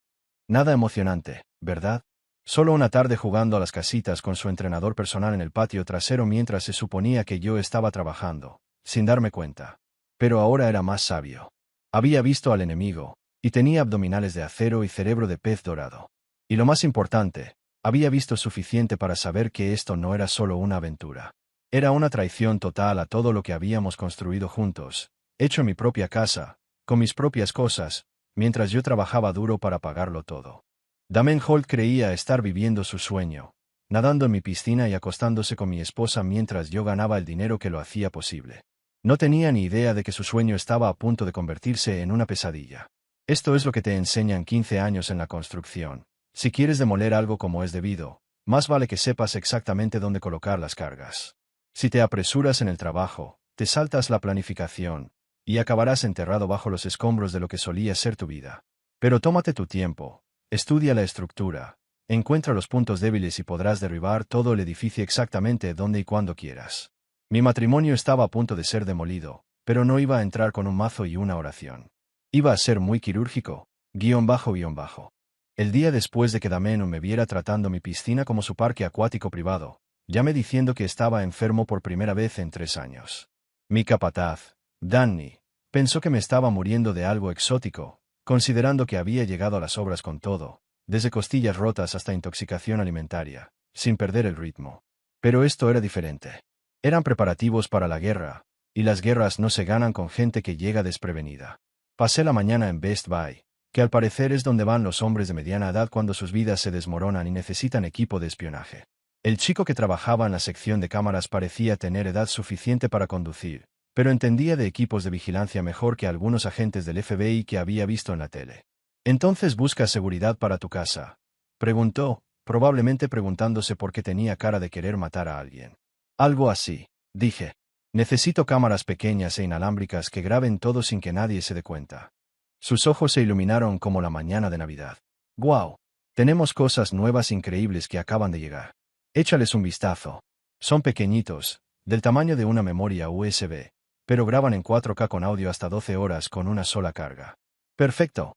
Nada emocionante, ¿verdad? Solo una tarde jugando a las casitas con su entrenador personal en el patio trasero mientras se suponía que yo estaba trabajando, sin darme cuenta. Pero ahora era más sabio. Había visto al enemigo, y tenía abdominales de acero y cerebro de pez dorado. Y lo más importante, había visto suficiente para saber que esto no era solo una aventura. Era una traición total a todo lo que habíamos construido juntos, hecho en mi propia casa, con mis propias cosas, mientras yo trabajaba duro para pagarlo todo. Damon Holt creía estar viviendo su sueño, nadando en mi piscina y acostándose con mi esposa mientras yo ganaba el dinero que lo hacía posible. No tenía ni idea de que su sueño estaba a punto de convertirse en una pesadilla. Esto es lo que te enseñan 15 años en la construcción. Si quieres demoler algo como es debido, más vale que sepas exactamente dónde colocar las cargas. Si te apresuras en el trabajo, te saltas la planificación, y acabarás enterrado bajo los escombros de lo que solía ser tu vida. Pero tómate tu tiempo, estudia la estructura, encuentra los puntos débiles y podrás derribar todo el edificio exactamente donde y cuando quieras. Mi matrimonio estaba a punto de ser demolido, pero no iba a entrar con un mazo y una oración. Iba a ser muy quirúrgico, __. El día después de que Dameno me viera tratando mi piscina como su parque acuático privado, llamé diciendo que estaba enfermo por primera vez en 3 años. Mi capataz, Danny, pensó que me estaba muriendo de algo exótico, considerando que había llegado a las obras con todo, desde costillas rotas hasta intoxicación alimentaria, sin perder el ritmo. Pero esto era diferente. Eran preparativos para la guerra, y las guerras no se ganan con gente que llega desprevenida. Pasé la mañana en Best Buy, que al parecer es donde van los hombres de mediana edad cuando sus vidas se desmoronan y necesitan equipo de espionaje. El chico que trabajaba en la sección de cámaras parecía tener edad suficiente para conducir, pero entendía de equipos de vigilancia mejor que algunos agentes del FBI que había visto en la tele. «¿Entonces buscas seguridad para tu casa?», preguntó, probablemente preguntándose por qué tenía cara de querer matar a alguien. «Algo así», dije. «Necesito cámaras pequeñas e inalámbricas que graben todo sin que nadie se dé cuenta». Sus ojos se iluminaron como la mañana de Navidad. «¡Guau! Tenemos cosas nuevas increíbles que acaban de llegar. Échales un vistazo. Son pequeñitos, del tamaño de una memoria USB, pero graban en 4K con audio hasta 12 horas con una sola carga». «Perfecto».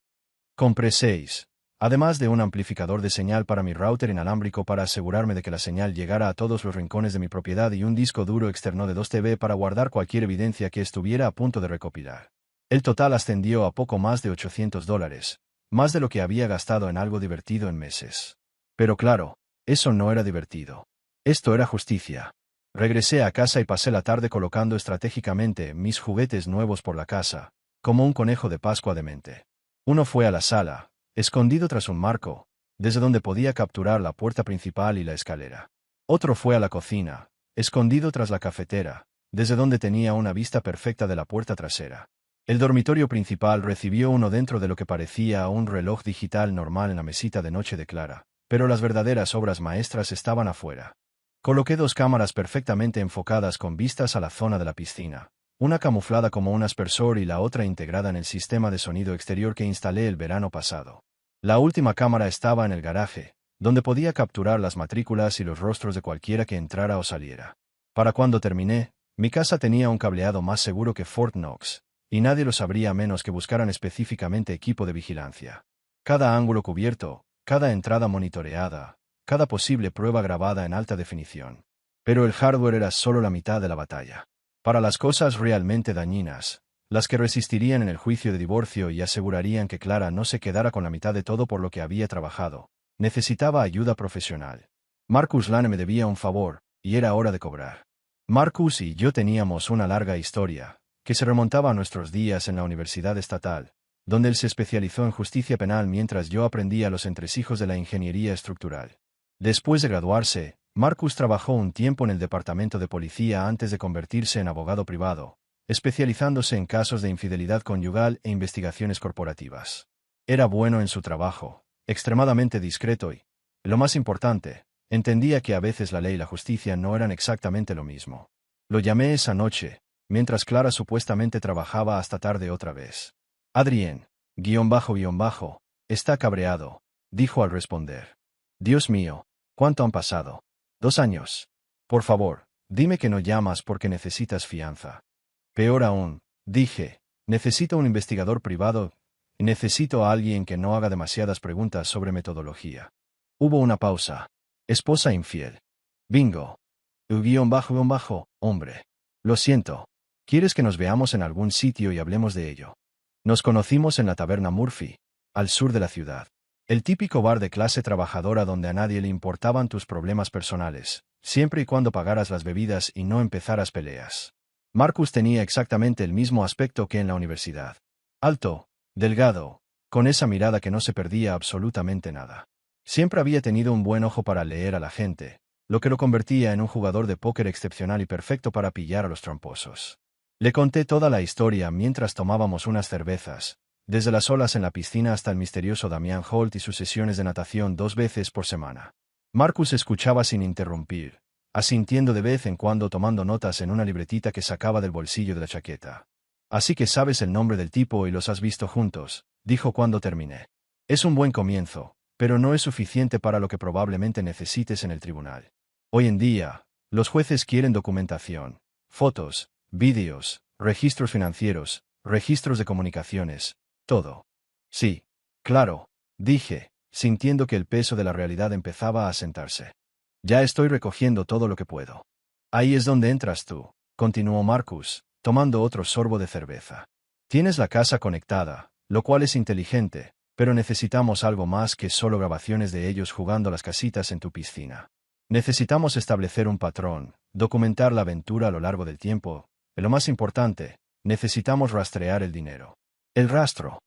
Compré 6. Además de un amplificador de señal para mi router inalámbrico para asegurarme de que la señal llegara a todos los rincones de mi propiedad y un disco duro externo de 2 TB para guardar cualquier evidencia que estuviera a punto de recopilar. El total ascendió a poco más de $800, más de lo que había gastado en algo divertido en meses. Pero claro, eso no era divertido. Esto era justicia. Regresé a casa y pasé la tarde colocando estratégicamente mis juguetes nuevos por la casa, como un conejo de Pascua demente. Uno fue a la sala, escondido tras un marco, desde donde podía capturar la puerta principal y la escalera. Otro fue a la cocina, escondido tras la cafetera, desde donde tenía una vista perfecta de la puerta trasera. El dormitorio principal recibió uno dentro de lo que parecía un reloj digital normal en la mesita de noche de Clara, pero las verdaderas obras maestras estaban afuera. Coloqué 2 cámaras perfectamente enfocadas con vistas a la zona de la piscina, una camuflada como un aspersor y la otra integrada en el sistema de sonido exterior que instalé el verano pasado. La última cámara estaba en el garaje, donde podía capturar las matrículas y los rostros de cualquiera que entrara o saliera. Para cuando terminé, mi casa tenía un cableado más seguro que Fort Knox, y nadie lo sabría a menos que buscaran específicamente equipo de vigilancia. Cada ángulo cubierto, cada entrada monitoreada, cada posible prueba grabada en alta definición. Pero el hardware era solo la mitad de la batalla. Para las cosas realmente dañinas, las que resistirían en el juicio de divorcio y asegurarían que Clara no se quedara con la mitad de todo por lo que había trabajado, necesitaba ayuda profesional. Marcus Lane me debía un favor, y era hora de cobrar. Marcus y yo teníamos una larga historia, que se remontaba a nuestros días en la Universidad Estatal, donde él se especializó en justicia penal mientras yo aprendía los entresijos de la ingeniería estructural. Después de graduarse, Marcus trabajó un tiempo en el departamento de policía antes de convertirse en abogado privado, especializándose en casos de infidelidad conyugal e investigaciones corporativas. Era bueno en su trabajo, extremadamente discreto y, lo más importante, entendía que a veces la ley y la justicia no eran exactamente lo mismo. Lo llamé esa noche, mientras Clara supuestamente trabajaba hasta tarde otra vez. Adrien, está cabreado, dijo al responder. Dios mío, ¿cuánto han pasado? 2 años. Por favor, dime que no llamas porque necesitas fianza. Peor aún, dije, necesito un investigador privado, y necesito a alguien que no haga demasiadas preguntas sobre metodología. Hubo una pausa. Esposa infiel. Bingo. Hombre. Lo siento. ¿Quieres que nos veamos en algún sitio y hablemos de ello? Nos conocimos en la taberna Murphy, al sur de la ciudad. El típico bar de clase trabajadora donde a nadie le importaban tus problemas personales, siempre y cuando pagaras las bebidas y no empezaras peleas. Marcus tenía exactamente el mismo aspecto que en la universidad. Alto, delgado, con esa mirada que no se perdía absolutamente nada. Siempre había tenido un buen ojo para leer a la gente, lo que lo convertía en un jugador de póker excepcional y perfecto para pillar a los tramposos. Le conté toda la historia mientras tomábamos unas cervezas, desde las olas en la piscina hasta el misterioso Damian Holt y sus sesiones de natación 2 veces por semana. Marcus escuchaba sin interrumpir, asintiendo de vez en cuando tomando notas en una libretita que sacaba del bolsillo de la chaqueta. Así que sabes el nombre del tipo y los has visto juntos, dijo cuando terminé. Es un buen comienzo, pero no es suficiente para lo que probablemente necesites en el tribunal. Hoy en día, los jueces quieren documentación, fotos, vídeos, registros financieros, registros de comunicaciones, todo. Sí, claro, dije, sintiendo que el peso de la realidad empezaba a asentarse. Ya estoy recogiendo todo lo que puedo. Ahí es donde entras tú, continuó Marcus, tomando otro sorbo de cerveza. Tienes la casa conectada, lo cual es inteligente, pero necesitamos algo más que solo grabaciones de ellos jugando las casitas en tu piscina. Necesitamos establecer un patrón, documentar la aventura a lo largo del tiempo, y lo más importante, necesitamos rastrear el dinero. El rastro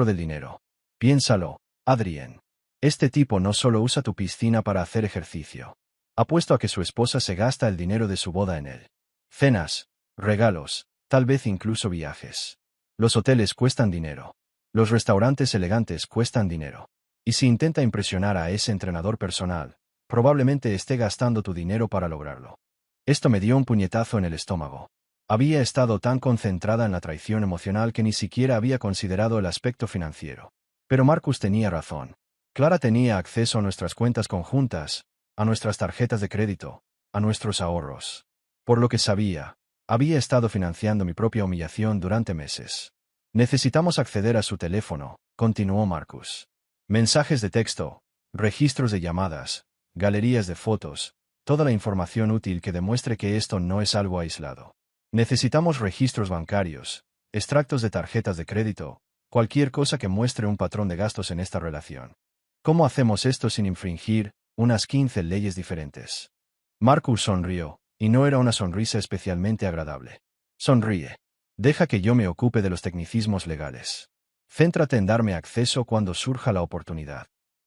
del dinero. Piénsalo, Adrien. Este tipo no solo usa tu piscina para hacer ejercicio. Apuesto a que su esposa se gasta el dinero de su boda en él. Cenas, regalos, tal vez incluso viajes. Los hoteles cuestan dinero. Los restaurantes elegantes cuestan dinero. Y si intenta impresionar a ese entrenador personal, probablemente esté gastando tu dinero para lograrlo. Esto me dio un puñetazo en el estómago. Había estado tan concentrada en la traición emocional que ni siquiera había considerado el aspecto financiero. Pero Marcus tenía razón. Clara tenía acceso a nuestras cuentas conjuntas, a nuestras tarjetas de crédito, a nuestros ahorros. Por lo que sabía, había estado financiando mi propia humillación durante meses. Necesitamos acceder a su teléfono, continuó Marcus. Mensajes de texto, registros de llamadas, galerías de fotos, toda la información útil que demuestre que esto no es algo aislado. Necesitamos registros bancarios, extractos de tarjetas de crédito, cualquier cosa que muestre un patrón de gastos en esta relación. ¿Cómo hacemos esto sin infringir unas 15 leyes diferentes? Marcus sonrió, y no era una sonrisa especialmente agradable. Sonríe. Deja que yo me ocupe de los tecnicismos legales. Céntrate en darme acceso cuando surja la oportunidad.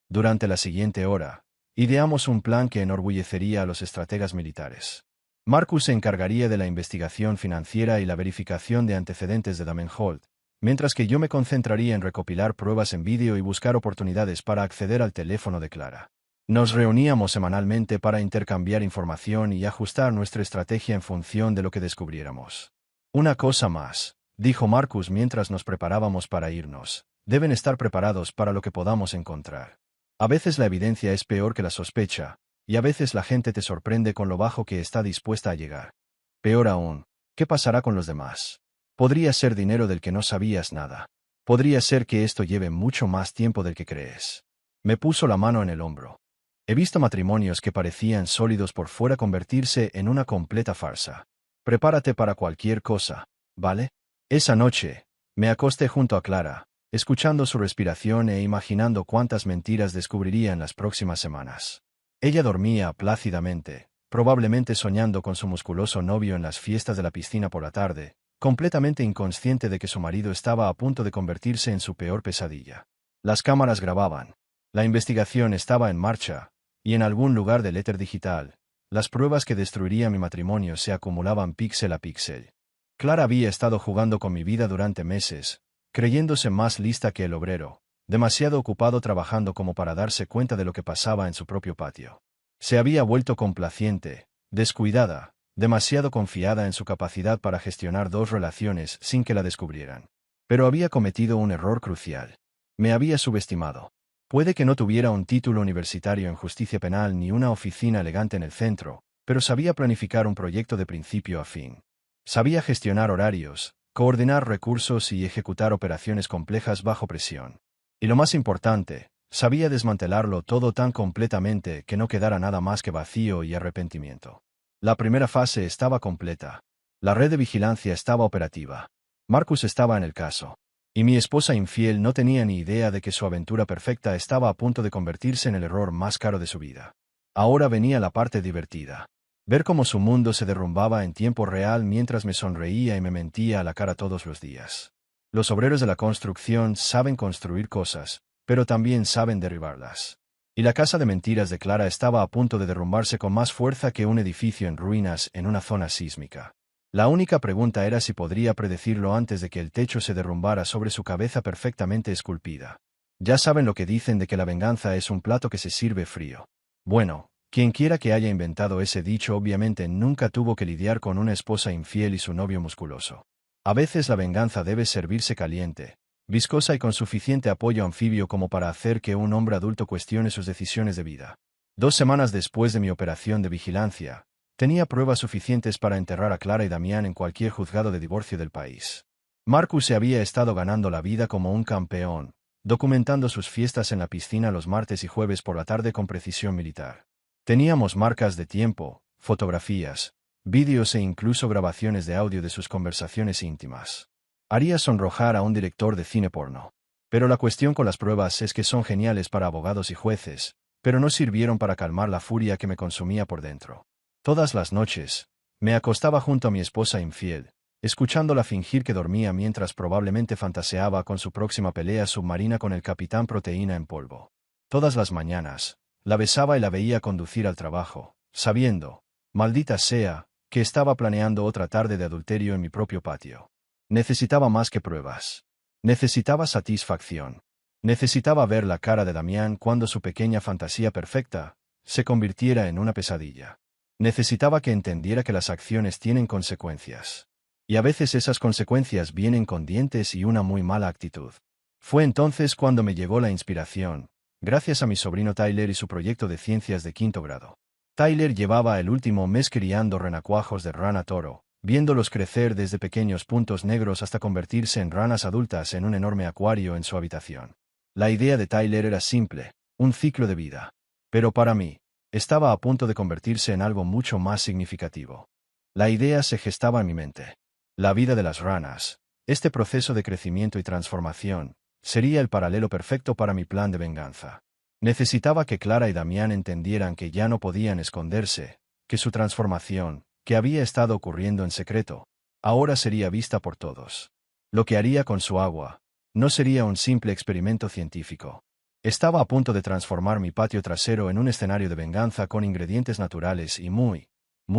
Durante la siguiente hora, ideamos un plan que enorgullecería a los estrategas militares. Marcus se encargaría de la investigación financiera y la verificación de antecedentes de Davenport, mientras que yo me concentraría en recopilar pruebas en vídeo y buscar oportunidades para acceder al teléfono de Clara. Nos reuníamos semanalmente para intercambiar información y ajustar nuestra estrategia en función de lo que descubriéramos. Una cosa más, dijo Marcus mientras nos preparábamos para irnos, deben estar preparados para lo que podamos encontrar. A veces la evidencia es peor que la sospecha, y a veces la gente te sorprende con lo bajo que está dispuesta a llegar. Peor aún, ¿qué pasará con los demás? Podría ser dinero del que no sabías nada. Podría ser que esto lleve mucho más tiempo del que crees. Me puso la mano en el hombro. He visto matrimonios que parecían sólidos por fuera convertirse en una completa farsa. Prepárate para cualquier cosa, ¿vale? Esa noche, me acosté junto a Clara, escuchando su respiración e imaginando cuántas mentiras descubriría en las próximas semanas. Ella dormía plácidamente, probablemente soñando con su musculoso novio en las fiestas de la piscina por la tarde, completamente inconsciente de que su marido estaba a punto de convertirse en su peor pesadilla. Las cámaras grababan. La investigación estaba en marcha, y en algún lugar del éter digital, las pruebas que destruirían mi matrimonio se acumulaban píxel a píxel. Clara había estado jugando con mi vida durante meses, creyéndose más lista que el obrero, demasiado ocupado trabajando como para darse cuenta de lo que pasaba en su propio patio. Se había vuelto complaciente, descuidada, demasiado confiada en su capacidad para gestionar dos relaciones sin que la descubrieran. Pero había cometido un error crucial. Me había subestimado. Puede que no tuviera un título universitario en justicia penal ni una oficina elegante en el centro, pero sabía planificar un proyecto de principio a fin. Sabía gestionar horarios, coordinar recursos y ejecutar operaciones complejas bajo presión. Y lo más importante, sabía desmantelarlo todo tan completamente que no quedara nada más que vacío y arrepentimiento. La primera fase estaba completa. La red de vigilancia estaba operativa. Marcus estaba en el caso. Y mi esposa infiel no tenía ni idea de que su aventura perfecta estaba a punto de convertirse en el error más caro de su vida. Ahora venía la parte divertida. Ver cómo su mundo se derrumbaba en tiempo real mientras me sonreía y me mentía a la cara todos los días. Los obreros de la construcción saben construir cosas, pero también saben derribarlas. Y la casa de mentiras de Clara estaba a punto de derrumbarse con más fuerza que un edificio en ruinas en una zona sísmica. La única pregunta era si podría predecirlo antes de que el techo se derrumbara sobre su cabeza perfectamente esculpida. Ya saben lo que dicen de que la venganza es un plato que se sirve frío. Bueno, quienquiera que haya inventado ese dicho obviamente nunca tuvo que lidiar con una esposa infiel y su novio musculoso. A veces la venganza debe servirse caliente, viscosa y con suficiente apoyo anfibio como para hacer que un hombre adulto cuestione sus decisiones de vida. 2 semanas después de mi operación de vigilancia, tenía pruebas suficientes para enterrar a Clara y Damián en cualquier juzgado de divorcio del país. Marcus se había estado ganando la vida como un campeón, documentando sus fiestas en la piscina los martes y jueves por la tarde con precisión militar. Teníamos marcas de tiempo, fotografías, vídeos e incluso grabaciones de audio de sus conversaciones íntimas. Haría sonrojar a un director de cine porno. Pero la cuestión con las pruebas es que son geniales para abogados y jueces, pero no sirvieron para calmar la furia que me consumía por dentro. Todas las noches, me acostaba junto a mi esposa infiel, escuchándola fingir que dormía mientras probablemente fantaseaba con su próxima pelea submarina con el capitán Proteína en polvo. Todas las mañanas, la besaba y la veía conducir al trabajo, sabiendo, maldita sea, que estaba planeando otra tarde de adulterio en mi propio patio. Necesitaba más que pruebas. Necesitaba satisfacción. Necesitaba ver la cara de Damián cuando su pequeña fantasía perfecta se convirtiera en una pesadilla. Necesitaba que entendiera que las acciones tienen consecuencias. Y a veces esas consecuencias vienen con dientes y una muy mala actitud. Fue entonces cuando me llegó la inspiración, gracias a mi sobrino Tyler y su proyecto de ciencias de 5º grado. Tyler llevaba el último mes criando renacuajos de rana toro, viéndolos crecer desde pequeños puntos negros hasta convertirse en ranas adultas en un enorme acuario en su habitación. La idea de Tyler era simple, un ciclo de vida. Pero para mí, estaba a punto de convertirse en algo mucho más significativo. La idea se gestaba en mi mente. La vida de las ranas, este proceso de crecimiento y transformación, sería el paralelo perfecto para mi plan de venganza. Necesitaba que Clara y Damián entendieran que ya no podían esconderse, que su transformación, que había estado ocurriendo en secreto, ahora sería vista por todos. Lo que haría con su agua no sería un simple experimento científico. Estaba a punto de transformar mi patio trasero en un escenario de venganza con ingredientes naturales y muy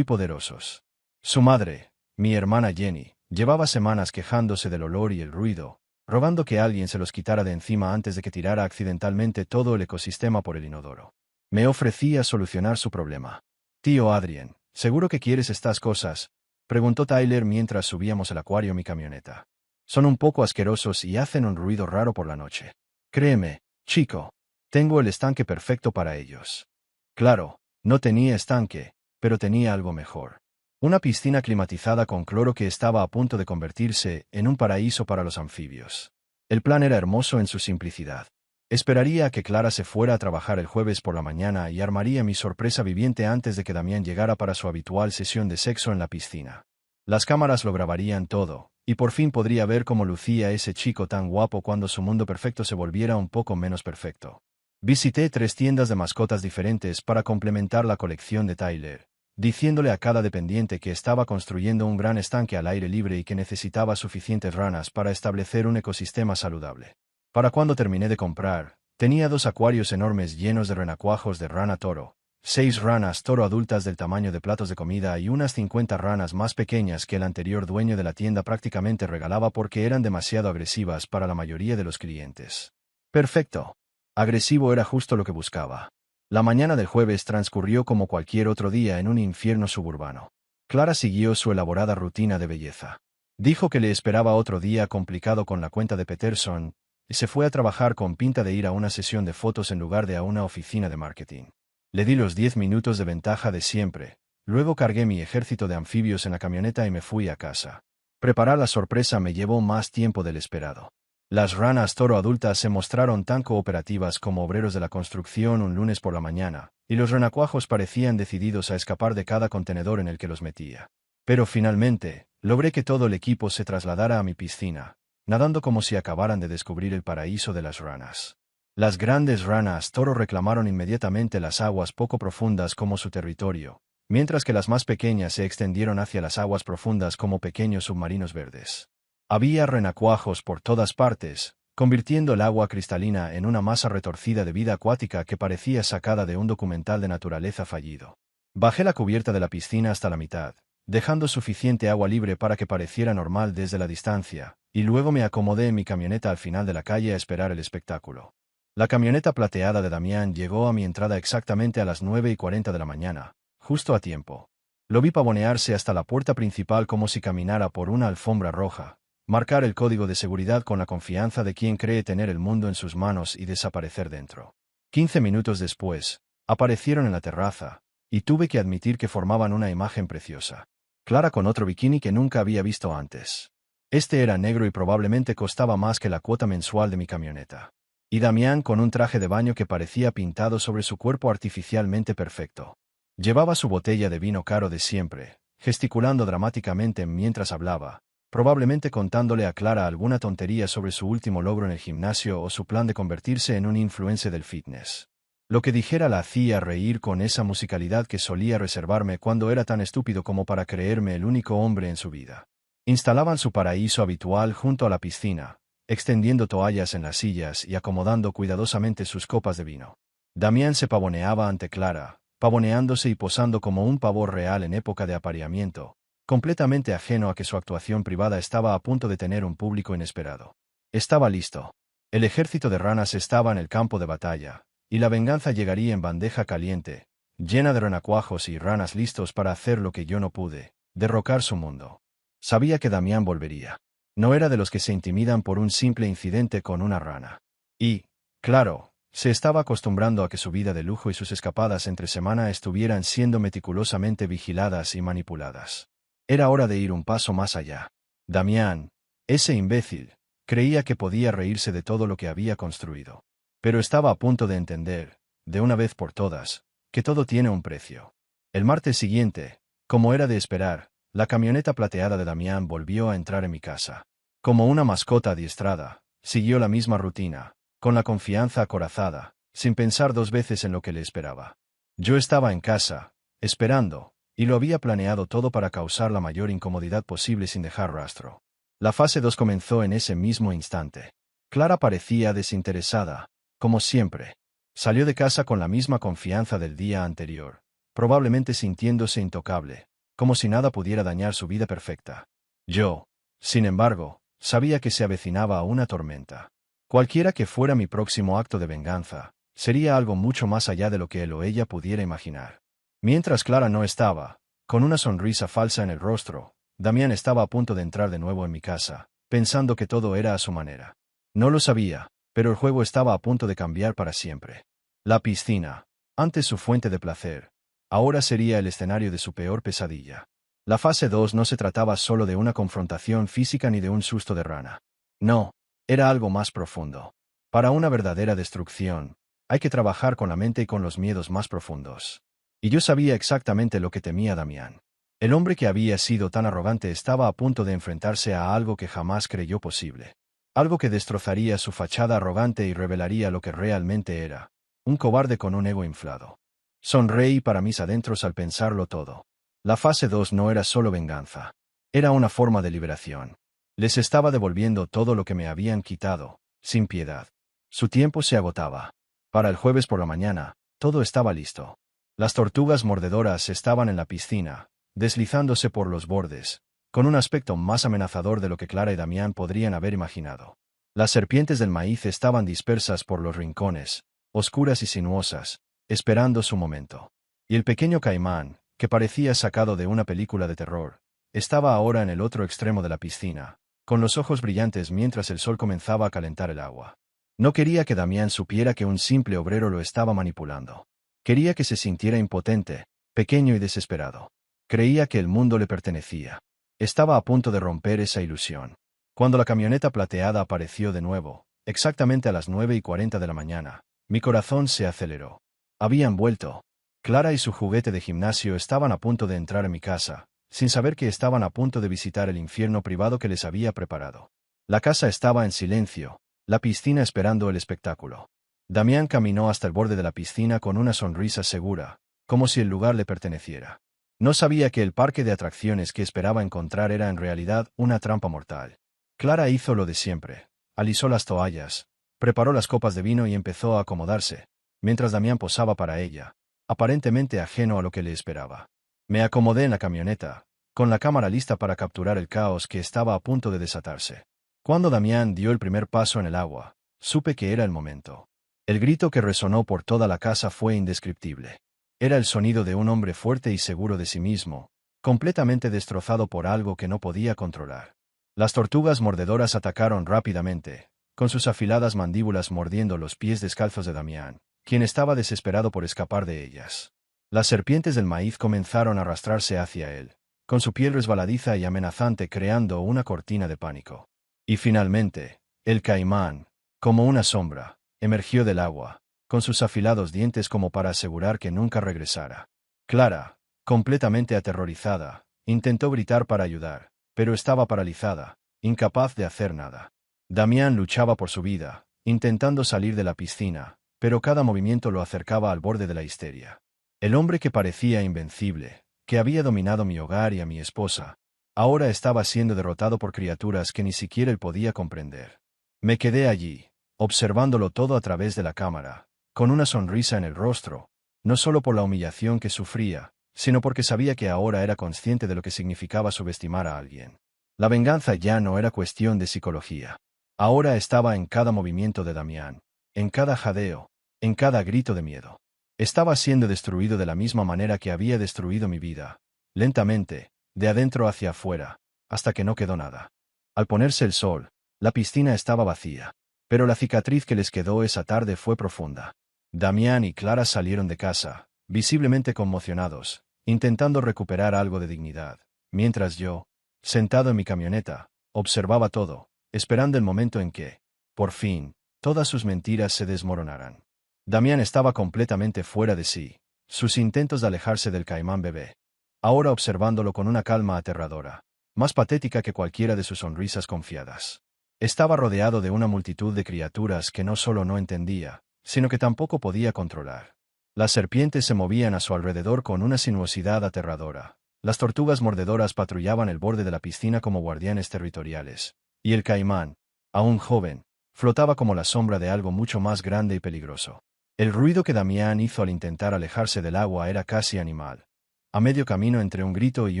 poderosos. Su madre, mi hermana Jenny, llevaba semanas quejándose del olor y el ruido, rogando que alguien se los quitara de encima antes de que tirara accidentalmente todo el ecosistema por el inodoro. Me ofrecí a solucionar su problema. Tío Adrien, ¿seguro que quieres estas cosas?, preguntó Tyler mientras subíamos el acuario a mi camioneta. Son un poco asquerosos y hacen un ruido raro por la noche. Créeme, chico, tengo el estanque perfecto para ellos. Claro, no tenía estanque, pero tenía algo mejor. Una piscina climatizada con cloro que estaba a punto de convertirse en un paraíso para los anfibios. El plan era hermoso en su simplicidad. Esperaría a que Clara se fuera a trabajar el jueves por la mañana y armaría mi sorpresa viviente antes de que Damián llegara para su habitual sesión de sexo en la piscina. Las cámaras lo grabarían todo, y por fin podría ver cómo lucía ese chico tan guapo cuando su mundo perfecto se volviera un poco menos perfecto. Visité 3 tiendas de mascotas diferentes para complementar la colección de Tyler, diciéndole a cada dependiente que estaba construyendo un gran estanque al aire libre y que necesitaba suficientes ranas para establecer un ecosistema saludable. Para cuando terminé de comprar, tenía 2 acuarios enormes llenos de renacuajos de rana toro, 6 ranas toro adultas del tamaño de platos de comida y unas 50 ranas más pequeñas que el anterior dueño de la tienda prácticamente regalaba porque eran demasiado agresivas para la mayoría de los clientes. Perfecto. Agresivo era justo lo que buscaba. La mañana del jueves transcurrió como cualquier otro día en un infierno suburbano. Clara siguió su elaborada rutina de belleza. Dijo que le esperaba otro día complicado con la cuenta de Peterson, y se fue a trabajar con pinta de ir a una sesión de fotos en lugar de a una oficina de marketing. Le di los 10 minutos de ventaja de siempre, luego cargué mi ejército de anfibios en la camioneta y me fui a casa. Preparar la sorpresa me llevó más tiempo del esperado. Las ranas toro adultas se mostraron tan cooperativas como obreros de la construcción un lunes por la mañana, y los renacuajos parecían decididos a escapar de cada contenedor en el que los metía. Pero finalmente, logré que todo el equipo se trasladara a mi piscina, nadando como si acabaran de descubrir el paraíso de las ranas. Las grandes ranas toro reclamaron inmediatamente las aguas poco profundas como su territorio, mientras que las más pequeñas se extendieron hacia las aguas profundas como pequeños submarinos verdes. Había renacuajos por todas partes, convirtiendo el agua cristalina en una masa retorcida de vida acuática que parecía sacada de un documental de naturaleza fallido. Bajé la cubierta de la piscina hasta la mitad, dejando suficiente agua libre para que pareciera normal desde la distancia, y luego me acomodé en mi camioneta al final de la calle a esperar el espectáculo. La camioneta plateada de Damián llegó a mi entrada exactamente a las 9:40 de la mañana, justo a tiempo. Lo vi pavonearse hasta la puerta principal como si caminara por una alfombra roja, marcar el código de seguridad con la confianza de quien cree tener el mundo en sus manos y desaparecer dentro. 15 minutos después, aparecieron en la terraza, y tuve que admitir que formaban una imagen preciosa. Clara con otro bikini que nunca había visto antes. Este era negro y probablemente costaba más que la cuota mensual de mi camioneta. Y Damián con un traje de baño que parecía pintado sobre su cuerpo artificialmente perfecto. Llevaba su botella de vino caro de siempre, gesticulando dramáticamente mientras hablaba, probablemente contándole a Clara alguna tontería sobre su último logro en el gimnasio o su plan de convertirse en un influencer del fitness. Lo que dijera la hacía reír con esa musicalidad que solía reservarme cuando era tan estúpido como para creerme el único hombre en su vida. Instalaban su paraíso habitual junto a la piscina, extendiendo toallas en las sillas y acomodando cuidadosamente sus copas de vino. Damián se pavoneaba ante Clara, pavoneándose y posando como un pavor real en época de apareamiento, completamente ajeno a que su actuación privada estaba a punto de tener un público inesperado. Estaba listo. El ejército de ranas estaba en el campo de batalla, y la venganza llegaría en bandeja caliente, llena de renacuajos y ranas listos para hacer lo que yo no pude, derrocar su mundo. Sabía que Damián volvería. No era de los que se intimidan por un simple incidente con una rana. Y, claro, se estaba acostumbrando a que su vida de lujo y sus escapadas entre semana estuvieran siendo meticulosamente vigiladas y manipuladas. Era hora de ir un paso más allá. Damián, ese imbécil, creía que podía reírse de todo lo que había construido. Pero estaba a punto de entender, de una vez por todas, que todo tiene un precio. El martes siguiente, como era de esperar, la camioneta plateada de Damián volvió a entrar en mi casa. Como una mascota adiestrada, siguió la misma rutina, con la confianza acorazada, sin pensar dos veces en lo que le esperaba. Yo estaba en casa, esperando, y lo había planeado todo para causar la mayor incomodidad posible sin dejar rastro. La fase 2 comenzó en ese mismo instante. Clara parecía desinteresada, como siempre. Salió de casa con la misma confianza del día anterior, probablemente sintiéndose intocable, como si nada pudiera dañar su vida perfecta. Yo, sin embargo, sabía que se avecinaba una tormenta. Cualquiera que fuera mi próximo acto de venganza, sería algo mucho más allá de lo que él o ella pudiera imaginar. Mientras Clara no estaba, con una sonrisa falsa en el rostro, Damián estaba a punto de entrar de nuevo en mi casa, pensando que todo era a su manera. No lo sabía, pero el juego estaba a punto de cambiar para siempre. La piscina, antes su fuente de placer, ahora sería el escenario de su peor pesadilla. La fase 2 no se trataba solo de una confrontación física ni de un susto de rana. No, era algo más profundo. Para una verdadera destrucción, hay que trabajar con la mente y con los miedos más profundos. Y yo sabía exactamente lo que temía Damián. El hombre que había sido tan arrogante estaba a punto de enfrentarse a algo que jamás creyó posible. Algo que destrozaría su fachada arrogante y revelaría lo que realmente era. Un cobarde con un ego inflado. Sonreí para mis adentros al pensarlo todo. La fase 2 no era solo venganza. Era una forma de liberación. Les estaba devolviendo todo lo que me habían quitado, sin piedad. Su tiempo se agotaba. Para el jueves por la mañana, todo estaba listo. Las tortugas mordedoras estaban en la piscina, deslizándose por los bordes, con un aspecto más amenazador de lo que Clara y Damián podrían haber imaginado. Las serpientes del maíz estaban dispersas por los rincones, oscuras y sinuosas, esperando su momento. Y el pequeño caimán, que parecía sacado de una película de terror, estaba ahora en el otro extremo de la piscina, con los ojos brillantes mientras el sol comenzaba a calentar el agua. No quería que Damián supiera que un simple obrero lo estaba manipulando. Quería que se sintiera impotente, pequeño y desesperado. Creía que el mundo le pertenecía. Estaba a punto de romper esa ilusión. Cuando la camioneta plateada apareció de nuevo, exactamente a las 9:40 de la mañana, mi corazón se aceleró. Habían vuelto. Clara y su juguete de gimnasio estaban a punto de entrar en mi casa, sin saber que estaban a punto de visitar el infierno privado que les había preparado. La casa estaba en silencio, la piscina esperando el espectáculo. Damián caminó hasta el borde de la piscina con una sonrisa segura, como si el lugar le perteneciera. No sabía que el parque de atracciones que esperaba encontrar era en realidad una trampa mortal. Clara hizo lo de siempre. Alisó las toallas, preparó las copas de vino y empezó a acomodarse, mientras Damián posaba para ella, aparentemente ajeno a lo que le esperaba. Me acomodé en la camioneta, con la cámara lista para capturar el caos que estaba a punto de desatarse. Cuando Damián dio el primer paso en el agua, supe que era el momento. El grito que resonó por toda la casa fue indescriptible. Era el sonido de un hombre fuerte y seguro de sí mismo, completamente destrozado por algo que no podía controlar. Las tortugas mordedoras atacaron rápidamente, con sus afiladas mandíbulas mordiendo los pies descalzos de Damián, quien estaba desesperado por escapar de ellas. Las serpientes del maíz comenzaron a arrastrarse hacia él, con su piel resbaladiza y amenazante creando una cortina de pánico. Y finalmente, el caimán, como una sombra, emergió del agua, con sus afilados dientes como para asegurar que nunca regresara. Clara, completamente aterrorizada, intentó gritar para ayudar, pero estaba paralizada, incapaz de hacer nada. Damián luchaba por su vida, intentando salir de la piscina, pero cada movimiento lo acercaba al borde de la histeria. El hombre que parecía invencible, que había dominado mi hogar y a mi esposa, ahora estaba siendo derrotado por criaturas que ni siquiera él podía comprender. Me quedé allí, observándolo todo a través de la cámara, con una sonrisa en el rostro, no solo por la humillación que sufría, sino porque sabía que ahora era consciente de lo que significaba subestimar a alguien. La venganza ya no era cuestión de psicología. Ahora estaba en cada movimiento de Damián, en cada jadeo, en cada grito de miedo. Estaba siendo destruido de la misma manera que había destruido mi vida, lentamente, de adentro hacia afuera, hasta que no quedó nada. Al ponerse el sol, la piscina estaba vacía, pero la cicatriz que les quedó esa tarde fue profunda. Damián y Clara salieron de casa, visiblemente conmocionados, intentando recuperar algo de dignidad, mientras yo, sentado en mi camioneta, observaba todo, esperando el momento en que, por fin, todas sus mentiras se desmoronaran. Damián estaba completamente fuera de sí, sus intentos de alejarse del caimán bebé. Ahora observándolo con una calma aterradora, más patética que cualquiera de sus sonrisas confiadas. Estaba rodeado de una multitud de criaturas que no solo no entendía, sino que tampoco podía controlar. Las serpientes se movían a su alrededor con una sinuosidad aterradora. Las tortugas mordedoras patrullaban el borde de la piscina como guardianes territoriales. Y el caimán, aún joven, flotaba como la sombra de algo mucho más grande y peligroso. El ruido que Damián hizo al intentar alejarse del agua era casi animal, a medio camino entre un grito y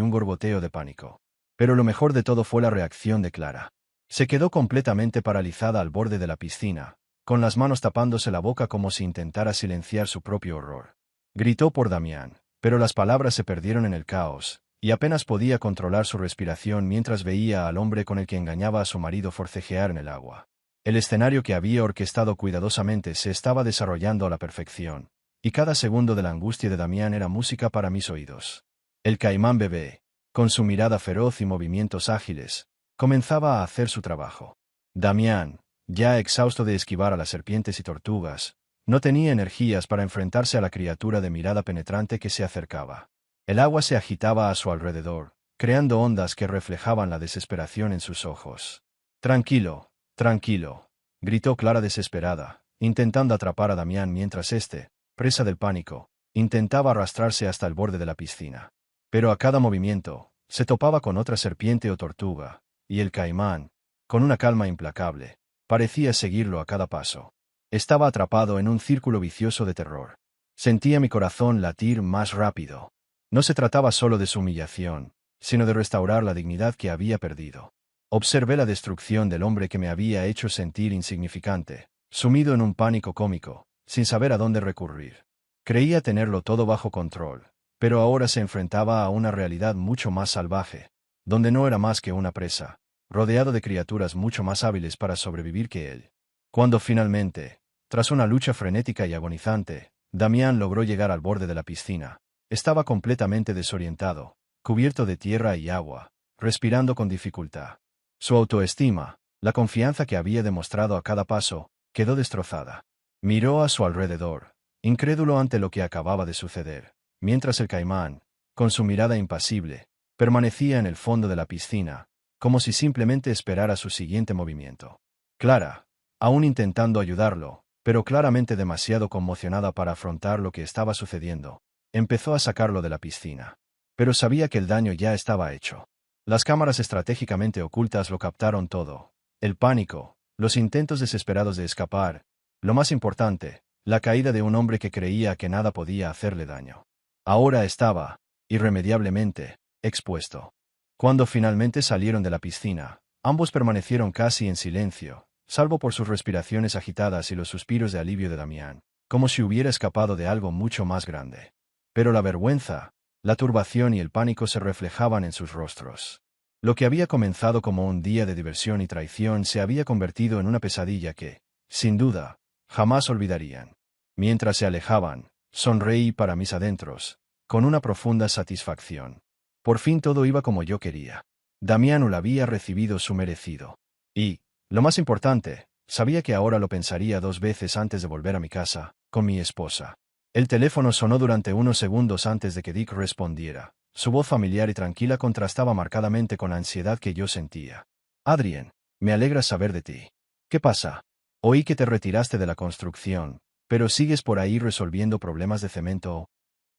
un gorboteo de pánico. Pero lo mejor de todo fue la reacción de Clara. Se quedó completamente paralizada al borde de la piscina, con las manos tapándose la boca como si intentara silenciar su propio horror. Gritó por Damián, pero las palabras se perdieron en el caos, y apenas podía controlar su respiración mientras veía al hombre con el que engañaba a su marido forcejear en el agua. El escenario que había orquestado cuidadosamente se estaba desarrollando a la perfección, y cada segundo de la angustia de Damián era música para mis oídos. El caimán bebé, con su mirada feroz y movimientos ágiles, comenzaba a hacer su trabajo. Damián, ya exhausto de esquivar a las serpientes y tortugas, no tenía energías para enfrentarse a la criatura de mirada penetrante que se acercaba. El agua se agitaba a su alrededor, creando ondas que reflejaban la desesperación en sus ojos. «Tranquilo, tranquilo», gritó Clara desesperada, intentando atrapar a Damián mientras éste, presa del pánico, intentaba arrastrarse hasta el borde de la piscina. Pero a cada movimiento, se topaba con otra serpiente o tortuga, y el caimán, con una calma implacable, parecía seguirlo a cada paso. Estaba atrapado en un círculo vicioso de terror. Sentía mi corazón latir más rápido. No se trataba solo de su humillación, sino de restaurar la dignidad que había perdido. Observé la destrucción del hombre que me había hecho sentir insignificante, sumido en un pánico cómico, sin saber a dónde recurrir. Creía tenerlo todo bajo control, pero ahora se enfrentaba a una realidad mucho más salvaje, donde no era más que una presa, rodeado de criaturas mucho más hábiles para sobrevivir que él. Cuando finalmente, tras una lucha frenética y agonizante, Damián logró llegar al borde de la piscina, estaba completamente desorientado, cubierto de tierra y agua, respirando con dificultad. Su autoestima, la confianza que había demostrado a cada paso, quedó destrozada. Miró a su alrededor, incrédulo ante lo que acababa de suceder, mientras el caimán, con su mirada impasible, permanecía en el fondo de la piscina, como si simplemente esperara su siguiente movimiento. Clara, aún intentando ayudarlo, pero claramente demasiado conmocionada para afrontar lo que estaba sucediendo, empezó a sacarlo de la piscina. Pero sabía que el daño ya estaba hecho. Las cámaras estratégicamente ocultas lo captaron todo. El pánico, los intentos desesperados de escapar, lo más importante, la caída de un hombre que creía que nada podía hacerle daño. Ahora estaba, irremediablemente, expuesto. Cuando finalmente salieron de la piscina, ambos permanecieron casi en silencio, salvo por sus respiraciones agitadas y los suspiros de alivio de Damián, como si hubiera escapado de algo mucho más grande. Pero la vergüenza, la turbación y el pánico se reflejaban en sus rostros. Lo que había comenzado como un día de diversión y traición se había convertido en una pesadilla que, sin duda, jamás olvidarían. Mientras se alejaban, sonreí para mis adentros, con una profunda satisfacción. Por fin todo iba como yo quería. Damián lo había recibido su merecido. Y, lo más importante, sabía que ahora lo pensaría 2 veces antes de volver a mi casa, con mi esposa. El teléfono sonó durante unos segundos antes de que Dick respondiera. Su voz familiar y tranquila contrastaba marcadamente con la ansiedad que yo sentía. «Adrien, me alegra saber de ti. ¿Qué pasa? Oí que te retiraste de la construcción, pero sigues por ahí resolviendo problemas de cemento».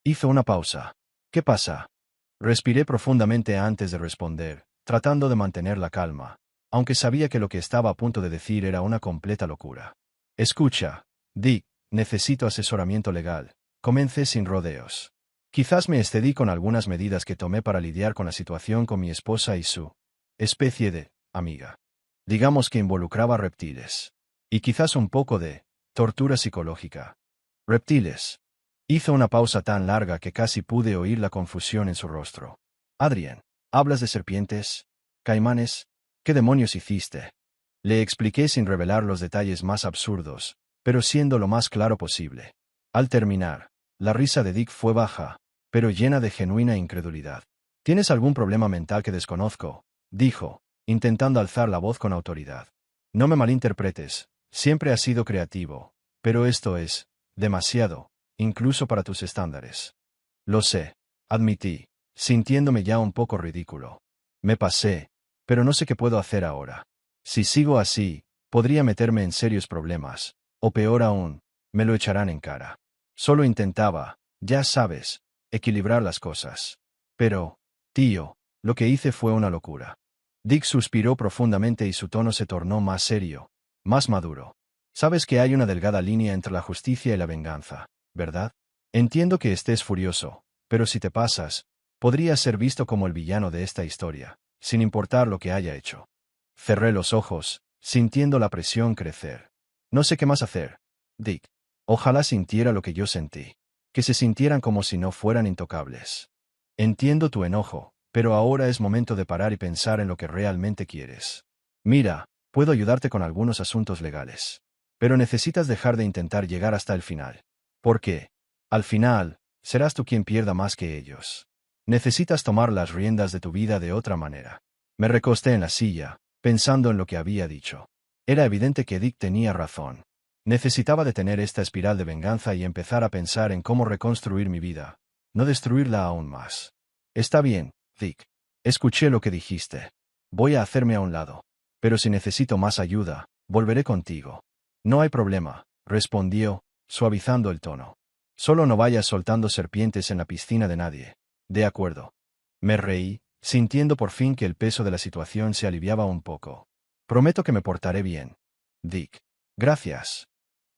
Hizo una pausa. «¿Qué pasa?» Respiré profundamente antes de responder, tratando de mantener la calma, aunque sabía que lo que estaba a punto de decir era una completa locura. «Escucha, Dick, necesito asesoramiento legal. comencé sin rodeos. Quizás me excedí con algunas medidas que tomé para lidiar con la situación con mi esposa y su especie de amiga. Digamos que involucraba reptiles. Y quizás un poco de tortura psicológica. Reptiles. Hizo una pausa tan larga que casi pude oír la confusión en su rostro. Adrien, ¿hablas de serpientes? ¿Caimanes? ¿Qué demonios hiciste? Le expliqué sin revelar los detalles más absurdos, pero siendo lo más claro posible. Al terminar, la risa de Dick fue baja, pero llena de genuina incredulidad. ¿Tienes algún problema mental que desconozco?, dijo, intentando alzar la voz con autoridad. No me malinterpretes, siempre has sido creativo, pero esto es demasiado, incluso para tus estándares. Lo sé, admití, sintiéndome ya un poco ridículo. Me pasé, pero no sé qué puedo hacer ahora. Si sigo así, podría meterme en serios problemas, o peor aún, me lo echarán en cara. Solo intentaba, ya sabes, equilibrar las cosas. Pero, tío, lo que hice fue una locura. Dick suspiró profundamente y su tono se tornó más serio, más maduro. Sabes que hay una delgada línea entre la justicia y la venganza, ¿verdad? Entiendo que estés furioso, pero si te pasas, podrías ser visto como el villano de esta historia, sin importar lo que haya hecho. Cerré los ojos, sintiendo la presión crecer. No sé qué más hacer, Dick. Ojalá sintiera lo que yo sentí. Que se sintieran como si no fueran intocables. Entiendo tu enojo, pero ahora es momento de parar y pensar en lo que realmente quieres. Mira, puedo ayudarte con algunos asuntos legales. Pero necesitas dejar de intentar llegar hasta el final. Porque, al final, serás tú quien pierda más que ellos. Necesitas tomar las riendas de tu vida de otra manera. Me recosté en la silla, pensando en lo que había dicho. Era evidente que Dick tenía razón. Necesitaba detener esta espiral de venganza y empezar a pensar en cómo reconstruir mi vida, no destruirla aún más. Está bien, Dick. Escuché lo que dijiste. Voy a hacerme a un lado. Pero si necesito más ayuda, volveré contigo. No hay problema, respondió, suavizando el tono. Solo no vayas soltando serpientes en la piscina de nadie. De acuerdo. Me reí, sintiendo por fin que el peso de la situación se aliviaba un poco. Prometo que me portaré bien. Dick. Gracias.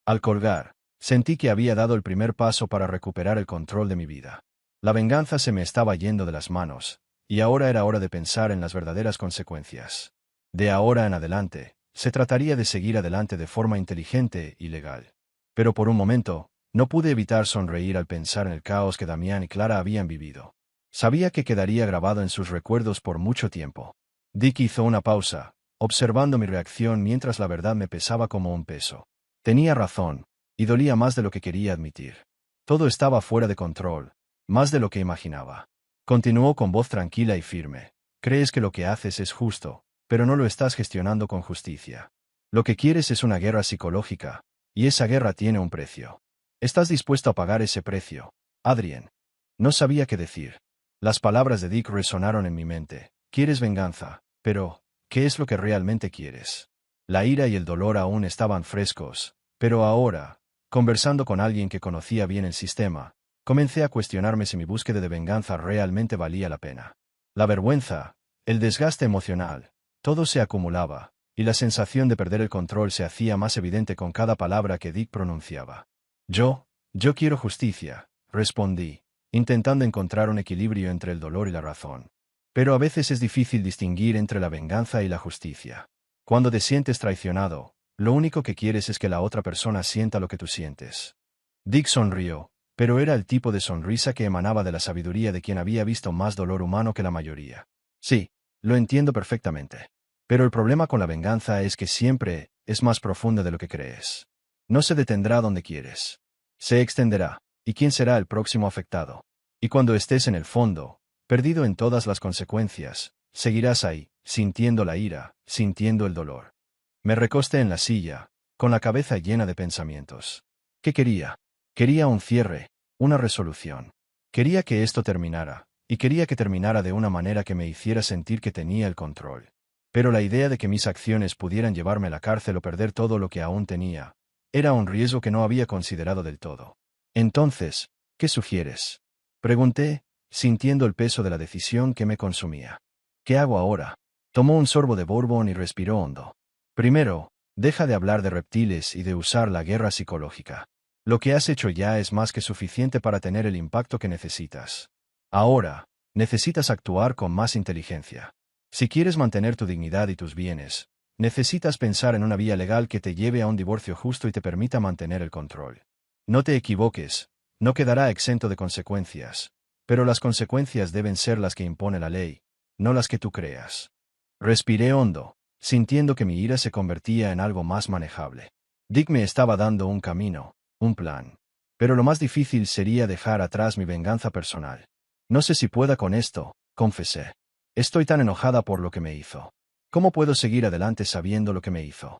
Al colgar, sentí que había dado el primer paso para recuperar el control de mi vida. La venganza se me estaba yendo de las manos, y ahora era hora de pensar en las verdaderas consecuencias. De ahora en adelante, se trataría de seguir adelante de forma inteligente y legal. Pero por un momento, no pude evitar sonreír al pensar en el caos que Damián y Clara habían vivido. Sabía que quedaría grabado en sus recuerdos por mucho tiempo. Dick hizo una pausa, observando mi reacción mientras la verdad me pesaba como un peso. Tenía razón, y dolía más de lo que quería admitir. Todo estaba fuera de control, más de lo que imaginaba. Continuó con voz tranquila y firme. Crees que lo que haces es justo, pero no lo estás gestionando con justicia. Lo que quieres es una guerra psicológica, y esa guerra tiene un precio. ¿Estás dispuesto a pagar ese precio, Adrien? No sabía qué decir. Las palabras de Dick resonaron en mi mente. Quieres venganza, pero, ¿qué es lo que realmente quieres? La ira y el dolor aún estaban frescos, pero ahora, conversando con alguien que conocía bien el sistema, comencé a cuestionarme si mi búsqueda de venganza realmente valía la pena. La vergüenza, el desgaste emocional, todo se acumulaba, y la sensación de perder el control se hacía más evidente con cada palabra que Dick pronunciaba. Yo quiero justicia, respondí, intentando encontrar un equilibrio entre el dolor y la razón. Pero a veces es difícil distinguir entre la venganza y la justicia. Cuando te sientes traicionado, lo único que quieres es que la otra persona sienta lo que tú sientes. Dick sonrió, pero era el tipo de sonrisa que emanaba de la sabiduría de quien había visto más dolor humano que la mayoría. Sí, lo entiendo perfectamente. Pero el problema con la venganza es que siempre es más profunda de lo que crees. No se detendrá donde quieres. Se extenderá, ¿y quién será el próximo afectado? Y cuando estés en el fondo, perdido en todas las consecuencias, seguirás ahí, sintiendo la ira, sintiendo el dolor. Me recosté en la silla, con la cabeza llena de pensamientos. ¿Qué quería? Quería un cierre, una resolución. Quería que esto terminara, y quería que terminara de una manera que me hiciera sentir que tenía el control. Pero la idea de que mis acciones pudieran llevarme a la cárcel o perder todo lo que aún tenía, era un riesgo que no había considerado del todo. Entonces, ¿qué sugieres? Pregunté, sintiendo el peso de la decisión que me consumía. ¿Qué hago ahora? Tomó un sorbo de bourbon y respiró hondo. Primero, deja de hablar de reptiles y de usar la guerra psicológica. Lo que has hecho ya es más que suficiente para tener el impacto que necesitas. Ahora, necesitas actuar con más inteligencia. Si quieres mantener tu dignidad y tus bienes, necesitas pensar en una vía legal que te lleve a un divorcio justo y te permita mantener el control. No te equivoques, no quedará exento de consecuencias, pero las consecuencias deben ser las que impone la ley, no las que tú creas. Respiré hondo, sintiendo que mi ira se convertía en algo más manejable. Dick me estaba dando un camino, un plan. Pero lo más difícil sería dejar atrás mi venganza personal. No sé si pueda con esto, confesé. Estoy tan enojada por lo que me hizo. ¿Cómo puedo seguir adelante sabiendo lo que me hizo?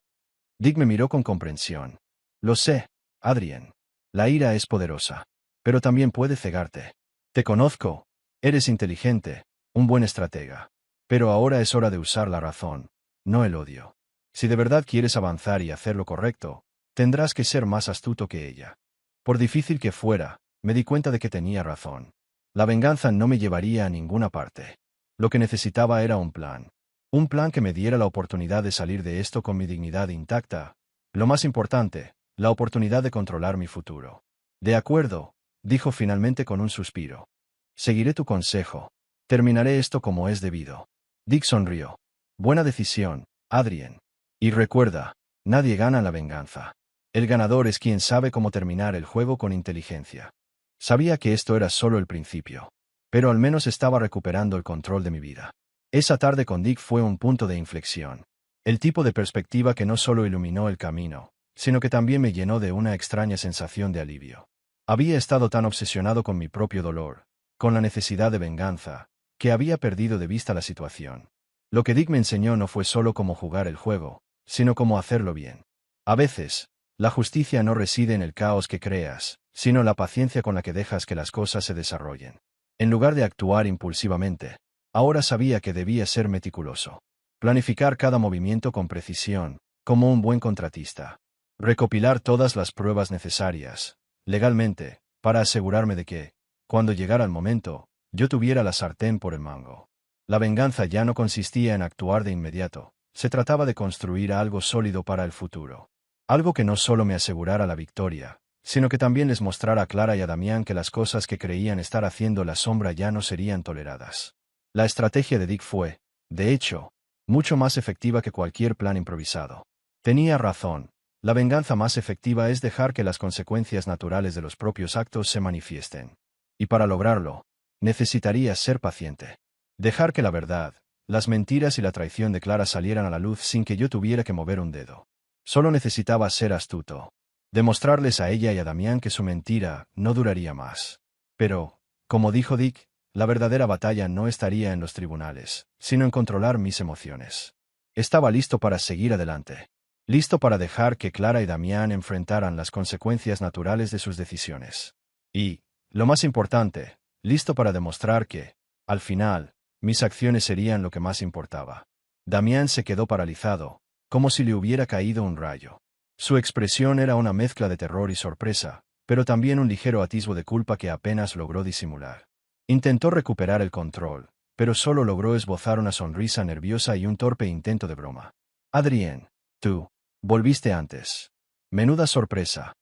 Dick me miró con comprensión. Lo sé, Adrien. La ira es poderosa. Pero también puede cegarte. Te conozco. Eres inteligente, un buen estratega. Pero ahora es hora de usar la razón, no el odio. Si de verdad quieres avanzar y hacer lo correcto, tendrás que ser más astuto que ella. Por difícil que fuera, me di cuenta de que tenía razón. La venganza no me llevaría a ninguna parte. Lo que necesitaba era un plan. Un plan que me diera la oportunidad de salir de esto con mi dignidad intacta. Lo más importante, la oportunidad de controlar mi futuro. De acuerdo, dijo finalmente con un suspiro. Seguiré tu consejo. Terminaré esto como es debido. Dick sonrió. Buena decisión, Adrien. Y recuerda, nadie gana la venganza. El ganador es quien sabe cómo terminar el juego con inteligencia. Sabía que esto era solo el principio. Pero al menos estaba recuperando el control de mi vida. Esa tarde con Dick fue un punto de inflexión. El tipo de perspectiva que no solo iluminó el camino, sino que también me llenó de una extraña sensación de alivio. Había estado tan obsesionado con mi propio dolor, con la necesidad de venganza, que había perdido de vista la situación. Lo que Dick me enseñó no fue solo cómo jugar el juego, sino cómo hacerlo bien. A veces, la justicia no reside en el caos que creas, sino en la paciencia con la que dejas que las cosas se desarrollen. En lugar de actuar impulsivamente, ahora sabía que debía ser meticuloso. Planificar cada movimiento con precisión, como un buen contratista. Recopilar todas las pruebas necesarias, legalmente, para asegurarme de que, cuando llegara el momento, yo tuviera la sartén por el mango. La venganza ya no consistía en actuar de inmediato, se trataba de construir algo sólido para el futuro. Algo que no solo me asegurara la victoria, sino que también les mostrara a Clara y a Damián que las cosas que creían estar haciendo la sombra ya no serían toleradas. La estrategia de Dick fue, de hecho, mucho más efectiva que cualquier plan improvisado. Tenía razón, la venganza más efectiva es dejar que las consecuencias naturales de los propios actos se manifiesten. Y para lograrlo, necesitarías ser paciente. Dejar que la verdad, las mentiras y la traición de Clara salieran a la luz sin que yo tuviera que mover un dedo. Solo necesitaba ser astuto. Demostrarles a ella y a Damián que su mentira no duraría más. Pero, como dijo Dick, la verdadera batalla no estaría en los tribunales, sino en controlar mis emociones. Estaba listo para seguir adelante. Listo para dejar que Clara y Damián enfrentaran las consecuencias naturales de sus decisiones. Y, lo más importante, listo para demostrar que, al final, mis acciones serían lo que más importaba. Damián se quedó paralizado, como si le hubiera caído un rayo. Su expresión era una mezcla de terror y sorpresa, pero también un ligero atisbo de culpa que apenas logró disimular. Intentó recuperar el control, pero solo logró esbozar una sonrisa nerviosa y un torpe intento de broma. Adrien, tú, volviste antes. Menuda sorpresa.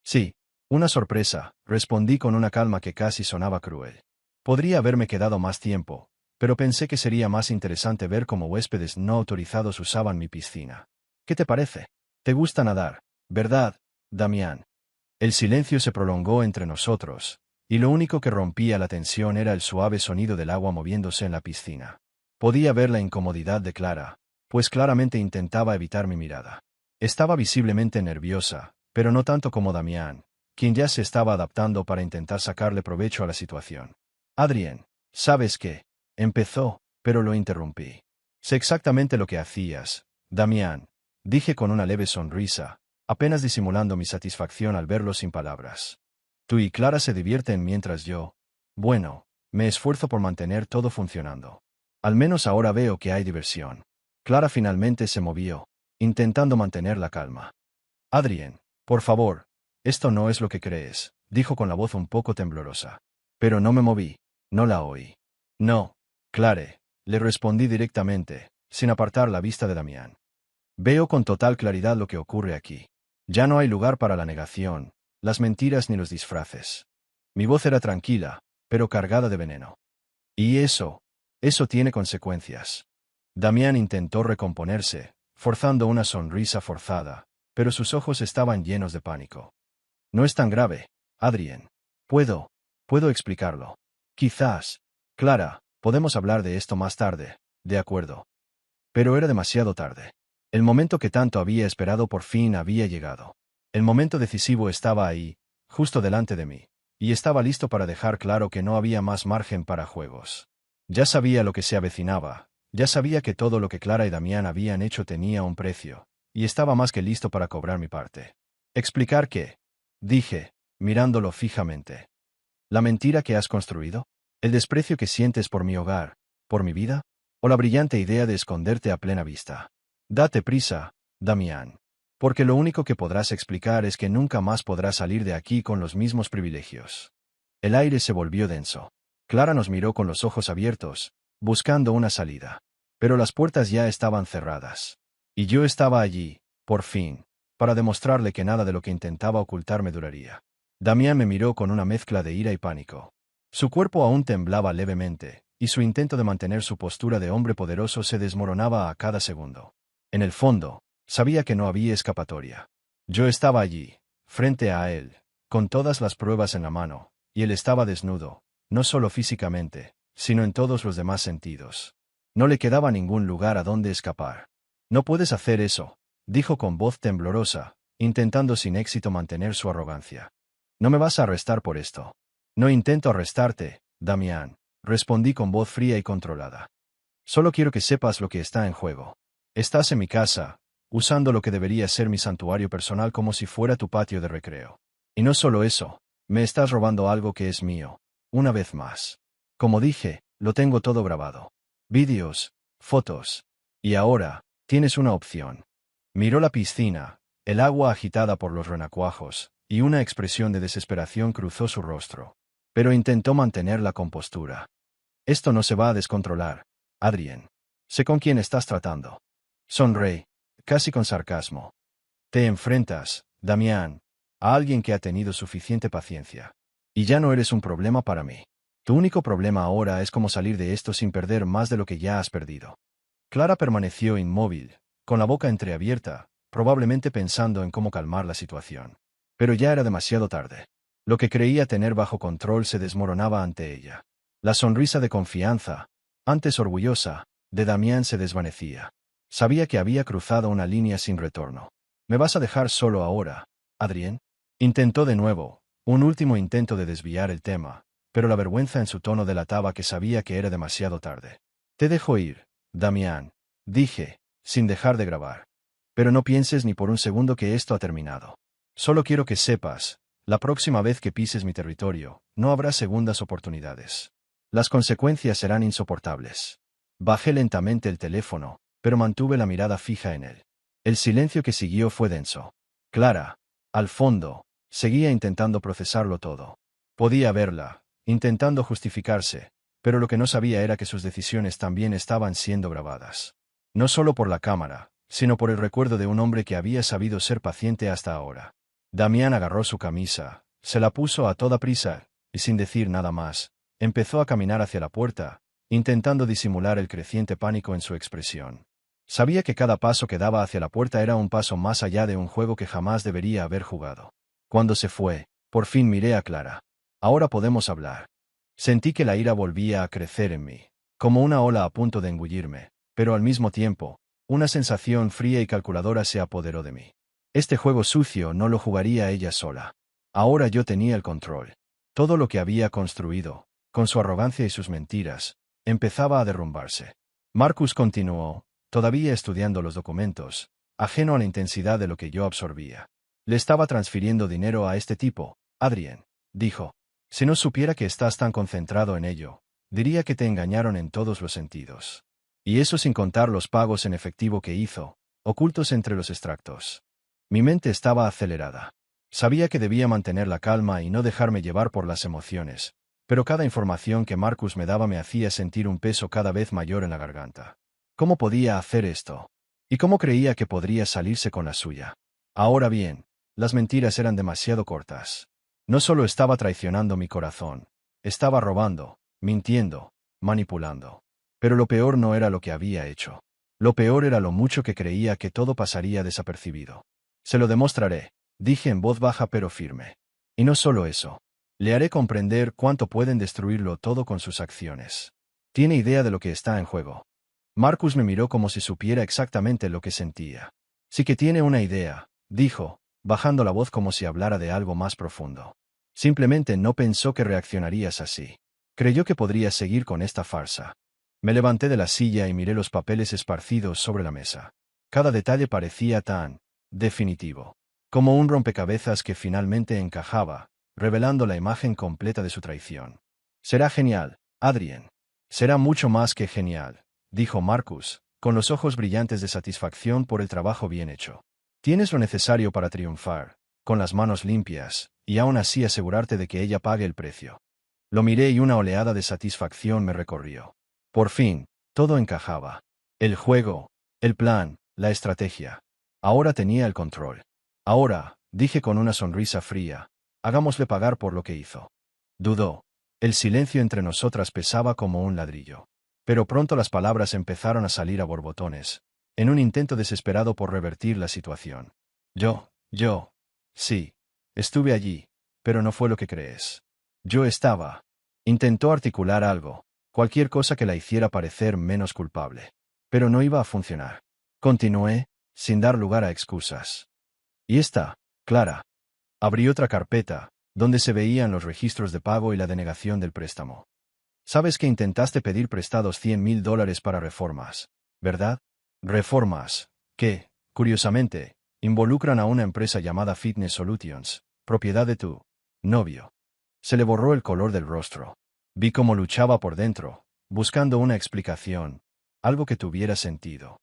Sí, una sorpresa, respondí con una calma que casi sonaba cruel. Podría haberme quedado más tiempo, pero pensé que sería más interesante ver cómo huéspedes no autorizados usaban mi piscina. ¿Qué te parece? Te gusta nadar, ¿verdad, Damián? El silencio se prolongó entre nosotros, y lo único que rompía la tensión era el suave sonido del agua moviéndose en la piscina. Podía ver la incomodidad de Clara, pues claramente intentaba evitar mi mirada. Estaba visiblemente nerviosa, pero no tanto como Damián, quien ya se estaba adaptando para intentar sacarle provecho a la situación. Adrien, ¿sabes qué? Empezó, pero lo interrumpí. Sé exactamente lo que hacías, Damián, dije con una leve sonrisa, apenas disimulando mi satisfacción al verlo sin palabras. Tú y Clara se divierten mientras yo, bueno, me esfuerzo por mantener todo funcionando. Al menos ahora veo que hay diversión. Clara finalmente se movió, intentando mantener la calma. Adrien, por favor, esto no es lo que crees, dijo con la voz un poco temblorosa. Pero no me moví, no la oí. No, Clare, le respondí directamente, sin apartar la vista de Damián. Veo con total claridad lo que ocurre aquí. Ya no hay lugar para la negación, las mentiras ni los disfraces. Mi voz era tranquila, pero cargada de veneno. Y eso tiene consecuencias. Damián intentó recomponerse, forzando una sonrisa forzada, pero sus ojos estaban llenos de pánico. No es tan grave, Adrien. Puedo explicarlo. Quizás. Clara, podemos hablar de esto más tarde, de acuerdo. Pero era demasiado tarde. El momento que tanto había esperado por fin había llegado. El momento decisivo estaba ahí, justo delante de mí, y estaba listo para dejar claro que no había más margen para juegos. Ya sabía lo que se avecinaba, ya sabía que todo lo que Clara y Damián habían hecho tenía un precio, y estaba más que listo para cobrar mi parte. ¿Explicar qué? Dije, mirándolo fijamente. ¿La mentira que has construido? ¿El desprecio que sientes por mi hogar, por mi vida? ¿O la brillante idea de esconderte a plena vista? Date prisa, Damián. Porque lo único que podrás explicar es que nunca más podrás salir de aquí con los mismos privilegios. El aire se volvió denso. Clara nos miró con los ojos abiertos, buscando una salida. Pero las puertas ya estaban cerradas. Y yo estaba allí, por fin, para demostrarle que nada de lo que intentaba ocultarme duraría. Damián me miró con una mezcla de ira y pánico. Su cuerpo aún temblaba levemente, y su intento de mantener su postura de hombre poderoso se desmoronaba a cada segundo. En el fondo, sabía que no había escapatoria. Yo estaba allí, frente a él, con todas las pruebas en la mano, y él estaba desnudo, no solo físicamente, sino en todos los demás sentidos. No le quedaba ningún lugar a donde escapar. No puedes hacer eso, dijo con voz temblorosa, intentando sin éxito mantener su arrogancia. No me vas a arrestar por esto. No intento arrestarte, Damián, respondí con voz fría y controlada. Solo quiero que sepas lo que está en juego. Estás en mi casa, usando lo que debería ser mi santuario personal como si fuera tu patio de recreo. Y no solo eso, me estás robando algo que es mío, una vez más. Como dije, lo tengo todo grabado. Vídeos, fotos. Y ahora, tienes una opción. Miró la piscina, el agua agitada por los renacuajos, y una expresión de desesperación cruzó su rostro. Pero intentó mantener la compostura. Esto no se va a descontrolar, Adrien. Sé con quién estás tratando. Sonreí, casi con sarcasmo. Te enfrentas, Damián, a alguien que ha tenido suficiente paciencia. Y ya no eres un problema para mí. Tu único problema ahora es cómo salir de esto sin perder más de lo que ya has perdido. Clara permaneció inmóvil, con la boca entreabierta, probablemente pensando en cómo calmar la situación. Pero ya era demasiado tarde. Lo que creía tener bajo control se desmoronaba ante ella. La sonrisa de confianza, antes orgullosa, de Damián se desvanecía. Sabía que había cruzado una línea sin retorno. ¿Me vas a dejar solo ahora, Adrien? Intentó de nuevo, un último intento de desviar el tema, pero la vergüenza en su tono delataba que sabía que era demasiado tarde. Te dejo ir, Damián, dije, sin dejar de grabar. Pero no pienses ni por un segundo que esto ha terminado. Solo quiero que sepas, la próxima vez que pises mi territorio, no habrá segundas oportunidades. Las consecuencias serán insoportables. Bajé lentamente el teléfono, pero mantuve la mirada fija en él. El silencio que siguió fue denso. Clara, al fondo, seguía intentando procesarlo todo. Podía verla, intentando justificarse, pero lo que no sabía era que sus decisiones también estaban siendo grabadas. No solo por la cámara, sino por el recuerdo de un hombre que había sabido ser paciente hasta ahora. Damián agarró su camisa, se la puso a toda prisa, y sin decir nada más, empezó a caminar hacia la puerta, intentando disimular el creciente pánico en su expresión. Sabía que cada paso que daba hacia la puerta era un paso más allá de un juego que jamás debería haber jugado. Cuando se fue, por fin miré a Clara. Ahora podemos hablar. Sentí que la ira volvía a crecer en mí, como una ola a punto de engullirme, pero al mismo tiempo, una sensación fría y calculadora se apoderó de mí. Este juego sucio no lo jugaría ella sola. Ahora yo tenía el control. Todo lo que había construido, con su arrogancia y sus mentiras, empezaba a derrumbarse. Marcus continuó, todavía estudiando los documentos, ajeno a la intensidad de lo que yo absorbía. Le estaba transfiriendo dinero a este tipo, Adrien, dijo. Si no supiera que estás tan concentrado en ello, diría que te engañaron en todos los sentidos. Y eso sin contar los pagos en efectivo que hizo, ocultos entre los extractos. Mi mente estaba acelerada. Sabía que debía mantener la calma y no dejarme llevar por las emociones, pero cada información que Marcus me daba me hacía sentir un peso cada vez mayor en la garganta. ¿Cómo podía hacer esto? ¿Y cómo creía que podría salirse con la suya? Ahora bien, las mentiras eran demasiado cortas. No solo estaba traicionando mi corazón, estaba robando, mintiendo, manipulando. Pero lo peor no era lo que había hecho. Lo peor era lo mucho que creía que todo pasaría desapercibido. Se lo demostraré, dije en voz baja pero firme. Y no solo eso. Le haré comprender cuánto pueden destruirlo todo con sus acciones. Tiene idea de lo que está en juego. Marcus me miró como si supiera exactamente lo que sentía. Sí que tiene una idea, dijo, bajando la voz como si hablara de algo más profundo. Simplemente no pensó que reaccionarías así. Creyó que podrías seguir con esta farsa. Me levanté de la silla y miré los papeles esparcidos sobre la mesa. Cada detalle parecía tan definitivo, como un rompecabezas que finalmente encajaba, revelando la imagen completa de su traición. Será genial, Adrien. Será mucho más que genial, dijo Marcus, con los ojos brillantes de satisfacción por el trabajo bien hecho. Tienes lo necesario para triunfar, con las manos limpias, y aún así asegurarte de que ella pague el precio. Lo miré y una oleada de satisfacción me recorrió. Por fin, todo encajaba. El juego, el plan, la estrategia. Ahora tenía el control. Ahora, dije con una sonrisa fría, hagámosle pagar por lo que hizo. Dudó. El silencio entre nosotras pesaba como un ladrillo. Pero pronto las palabras empezaron a salir a borbotones, en un intento desesperado por revertir la situación. Sí, estuve allí, pero no fue lo que crees. Yo estaba. Intentó articular algo, cualquier cosa que la hiciera parecer menos culpable. Pero no iba a funcionar. Continué, sin dar lugar a excusas. Y esta, Clara. Abrí otra carpeta, donde se veían los registros de pago y la denegación del préstamo. Sabes que intentaste pedir prestados $100,000 para reformas, ¿verdad? Reformas, que, curiosamente, involucran a una empresa llamada Fitness Solutions, propiedad de tu novio. Se le borró el color del rostro. Vi cómo luchaba por dentro, buscando una explicación, algo que tuviera sentido.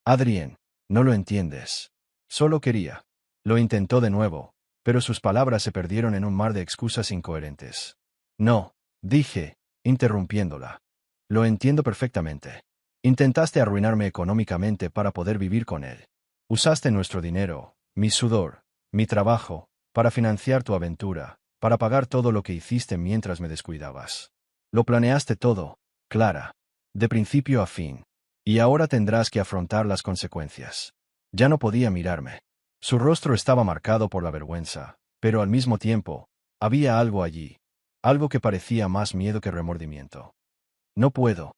Adrien, no lo entiendes. Solo quería. Lo intentó de nuevo, pero sus palabras se perdieron en un mar de excusas incoherentes. No, dije, interrumpiéndola. Lo entiendo perfectamente. Intentaste arruinarme económicamente para poder vivir con él. Usaste nuestro dinero, mi sudor, mi trabajo, para financiar tu aventura, para pagar todo lo que hiciste mientras me descuidabas. Lo planeaste todo, Clara. De principio a fin. Y ahora tendrás que afrontar las consecuencias. Ya no podía mirarme. Su rostro estaba marcado por la vergüenza, pero al mismo tiempo, había algo allí. Algo que parecía más miedo que remordimiento. No puedo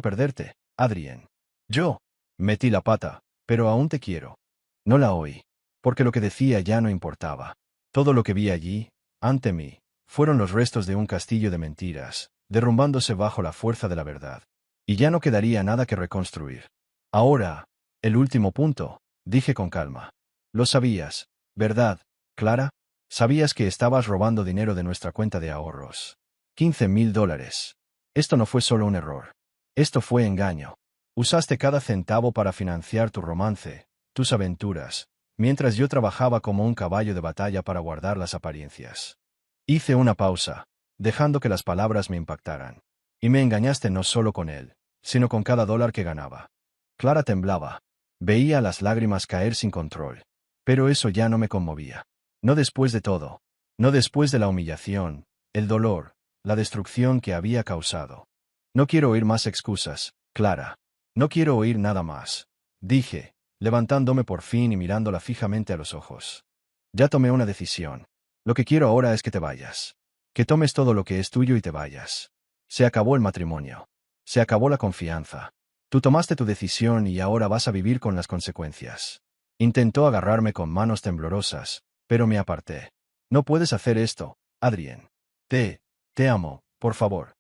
perderte, Adrien. Yo, metí la pata, pero aún te quiero. No la oí, porque lo que decía ya no importaba. Todo lo que vi allí, ante mí, fueron los restos de un castillo de mentiras, derrumbándose bajo la fuerza de la verdad. Y ya no quedaría nada que reconstruir. Ahora, el último punto, dije con calma. Lo sabías, ¿verdad, Clara? Sabías que estabas robando dinero de nuestra cuenta de ahorros. $15,000. Esto no fue solo un error. Esto fue engaño. Usaste cada centavo para financiar tu romance, tus aventuras, mientras yo trabajaba como un caballo de batalla para guardar las apariencias. Hice una pausa, dejando que las palabras me impactaran. Y me engañaste no solo con él, sino con cada dólar que ganaba. Clara temblaba. Veía las lágrimas caer sin control. Pero eso ya no me conmovía. No después de todo. No después de la humillación, el dolor, la destrucción que había causado. No quiero oír más excusas, Clara. No quiero oír nada más, dije, levantándome por fin y mirándola fijamente a los ojos. Ya tomé una decisión. Lo que quiero ahora es que te vayas. Que tomes todo lo que es tuyo y te vayas. Se acabó el matrimonio. Se acabó la confianza. Tú tomaste tu decisión y ahora vas a vivir con las consecuencias. Intentó agarrarme con manos temblorosas, pero me aparté. No puedes hacer esto, Adrien. Te amo, por favor.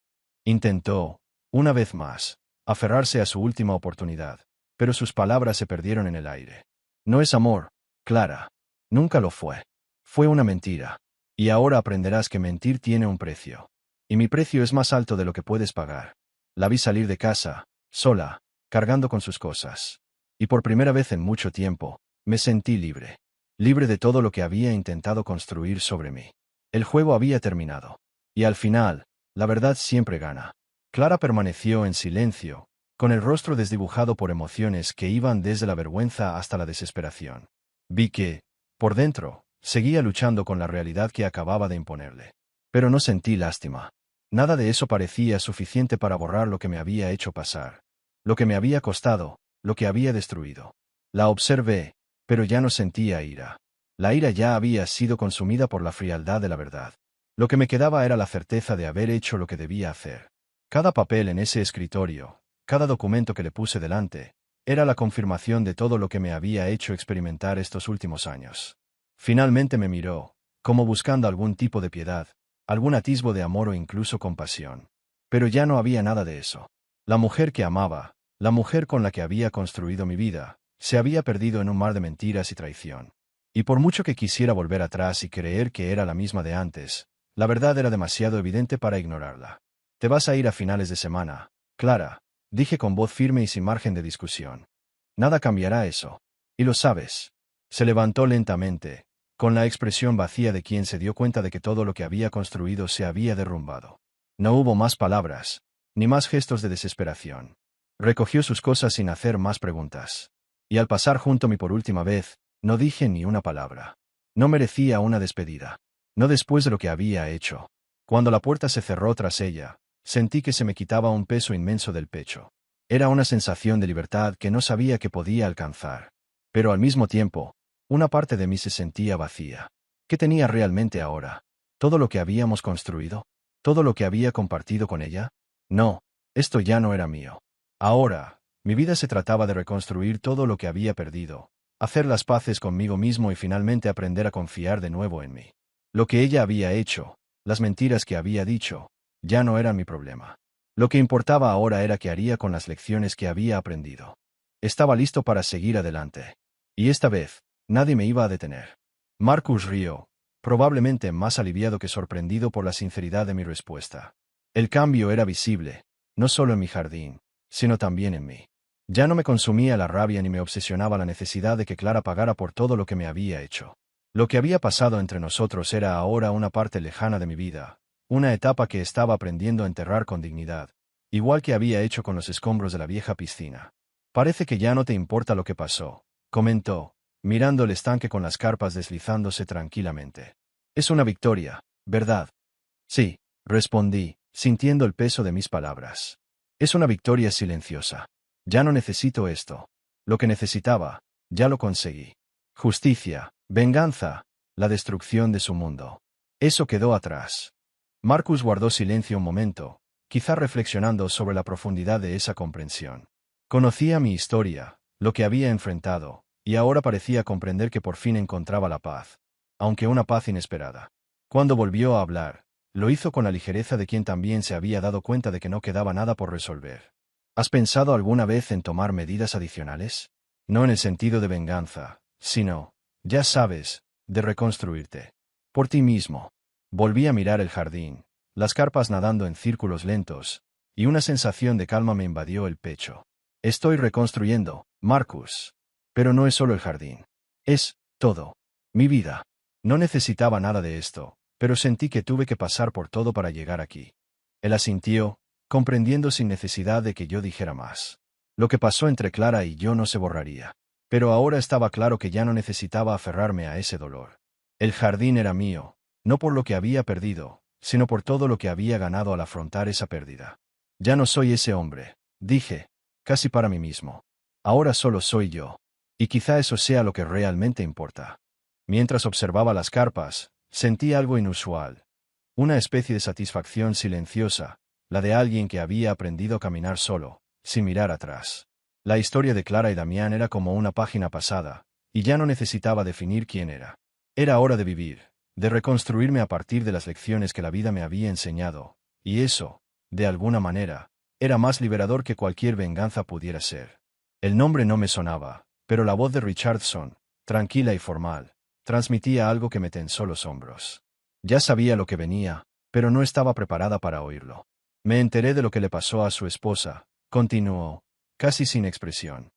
Intentó, una vez más, aferrarse a su última oportunidad, pero sus palabras se perdieron en el aire. No es amor, Clara. Nunca lo fue. Fue una mentira. Y ahora aprenderás que mentir tiene un precio. Y mi precio es más alto de lo que puedes pagar. La vi salir de casa, sola, cargando con sus cosas. Y por primera vez en mucho tiempo, me sentí libre. Libre de todo lo que había intentado construir sobre mí. El juego había terminado. Y al final, la verdad siempre gana. Clara permaneció en silencio, con el rostro desdibujado por emociones que iban desde la vergüenza hasta la desesperación. Vi que, Por dentro, seguía luchando con la realidad que acababa de imponerle. Pero no sentí lástima. Nada de eso parecía suficiente para borrar lo que me había hecho pasar. Lo que me había costado, lo que había destruido. La observé, pero ya no sentía ira. La ira ya había sido consumida por la frialdad de la verdad. Lo que me quedaba era la certeza de haber hecho lo que debía hacer. Cada papel en ese escritorio, cada documento que le puse delante, era la confirmación de todo lo que me había hecho experimentar estos últimos años. Finalmente me miró, como buscando algún tipo de piedad, algún atisbo de amor o incluso compasión. Pero ya no había nada de eso. La mujer que amaba, la mujer con la que había construido mi vida, se había perdido en un mar de mentiras y traición. Y por mucho que quisiera volver atrás y creer que era la misma de antes, la verdad era demasiado evidente para ignorarla. Te vas a ir a finales de semana, Clara, dije con voz firme y sin margen de discusión. Nada cambiará eso. Y lo sabes. Se levantó lentamente, con la expresión vacía de quien se dio cuenta de que todo lo que había construido se había derrumbado. No hubo más palabras, ni más gestos de desesperación. Recogió sus cosas sin hacer más preguntas. Y al pasar junto a mí por última vez, no dije ni una palabra. No merecía una despedida. No después de lo que había hecho. Cuando la puerta se cerró tras ella, sentí que se me quitaba un peso inmenso del pecho. Era una sensación de libertad que no sabía que podía alcanzar. Pero al mismo tiempo, una parte de mí se sentía vacía. ¿Qué tenía realmente ahora? ¿Todo lo que habíamos construido? ¿Todo lo que había compartido con ella? No, esto ya no era mío. Ahora, mi vida se trataba de reconstruir todo lo que había perdido, hacer las paces conmigo mismo y finalmente aprender a confiar de nuevo en mí. Lo que ella había hecho, las mentiras que había dicho, ya no eran mi problema. Lo que importaba ahora era qué haría con las lecciones que había aprendido. Estaba listo para seguir adelante. Y esta vez, nadie me iba a detener. Marcus rió, probablemente más aliviado que sorprendido por la sinceridad de mi respuesta. El cambio era visible, no solo en mi jardín, sino también en mí. Ya no me consumía la rabia ni me obsesionaba la necesidad de que Clara pagara por todo lo que me había hecho. Lo que había pasado entre nosotros era ahora una parte lejana de mi vida, una etapa que estaba aprendiendo a enterrar con dignidad, igual que había hecho con los escombros de la vieja piscina. Parece que ya no te importa lo que pasó, comentó, mirando el estanque con las carpas deslizándose tranquilamente. Es una victoria, ¿verdad? Sí, respondí, sintiendo el peso de mis palabras. Es una victoria silenciosa. Ya no necesito esto. Lo que necesitaba, ya lo conseguí. Justicia, venganza, la destrucción de su mundo. Eso quedó atrás. Marcus guardó silencio un momento, quizá reflexionando sobre la profundidad de esa comprensión. Conocía mi historia, lo que había enfrentado, y ahora parecía comprender que por fin encontraba la paz, aunque una paz inesperada. Cuando volvió a hablar, lo hizo con la ligereza de quien también se había dado cuenta de que no quedaba nada por resolver. ¿Has pensado alguna vez en tomar medidas adicionales? No en el sentido de venganza, sino, ya sabes, de reconstruirte. Por ti mismo. Volví a mirar el jardín, las carpas nadando en círculos lentos, y una sensación de calma me invadió el pecho. Estoy reconstruyendo, Marcus. Pero no es solo el jardín. Es todo. Mi vida. No necesitaba nada de esto, pero sentí que tuve que pasar por todo para llegar aquí. Él asintió, comprendiendo sin necesidad de que yo dijera más. Lo que pasó entre Clara y yo no se borraría. Pero ahora estaba claro que ya no necesitaba aferrarme a ese dolor. El jardín era mío, no por lo que había perdido, sino por todo lo que había ganado al afrontar esa pérdida. Ya no soy ese hombre, dije, casi para mí mismo. Ahora solo soy yo. Y quizá eso sea lo que realmente importa. Mientras observaba las carpas, sentí algo inusual. Una especie de satisfacción silenciosa, la de alguien que había aprendido a caminar solo, sin mirar atrás. La historia de Clara y Damián era como una página pasada, y ya no necesitaba definir quién era. Era hora de vivir, de reconstruirme a partir de las lecciones que la vida me había enseñado, y eso, de alguna manera, era más liberador que cualquier venganza pudiera ser. El nombre no me sonaba, pero la voz de Richardson, tranquila y formal, transmitía algo que me tensó los hombros. Ya sabía lo que venía, pero no estaba preparada para oírlo. Me enteré de lo que le pasó a su esposa, continuó, casi sin expresión.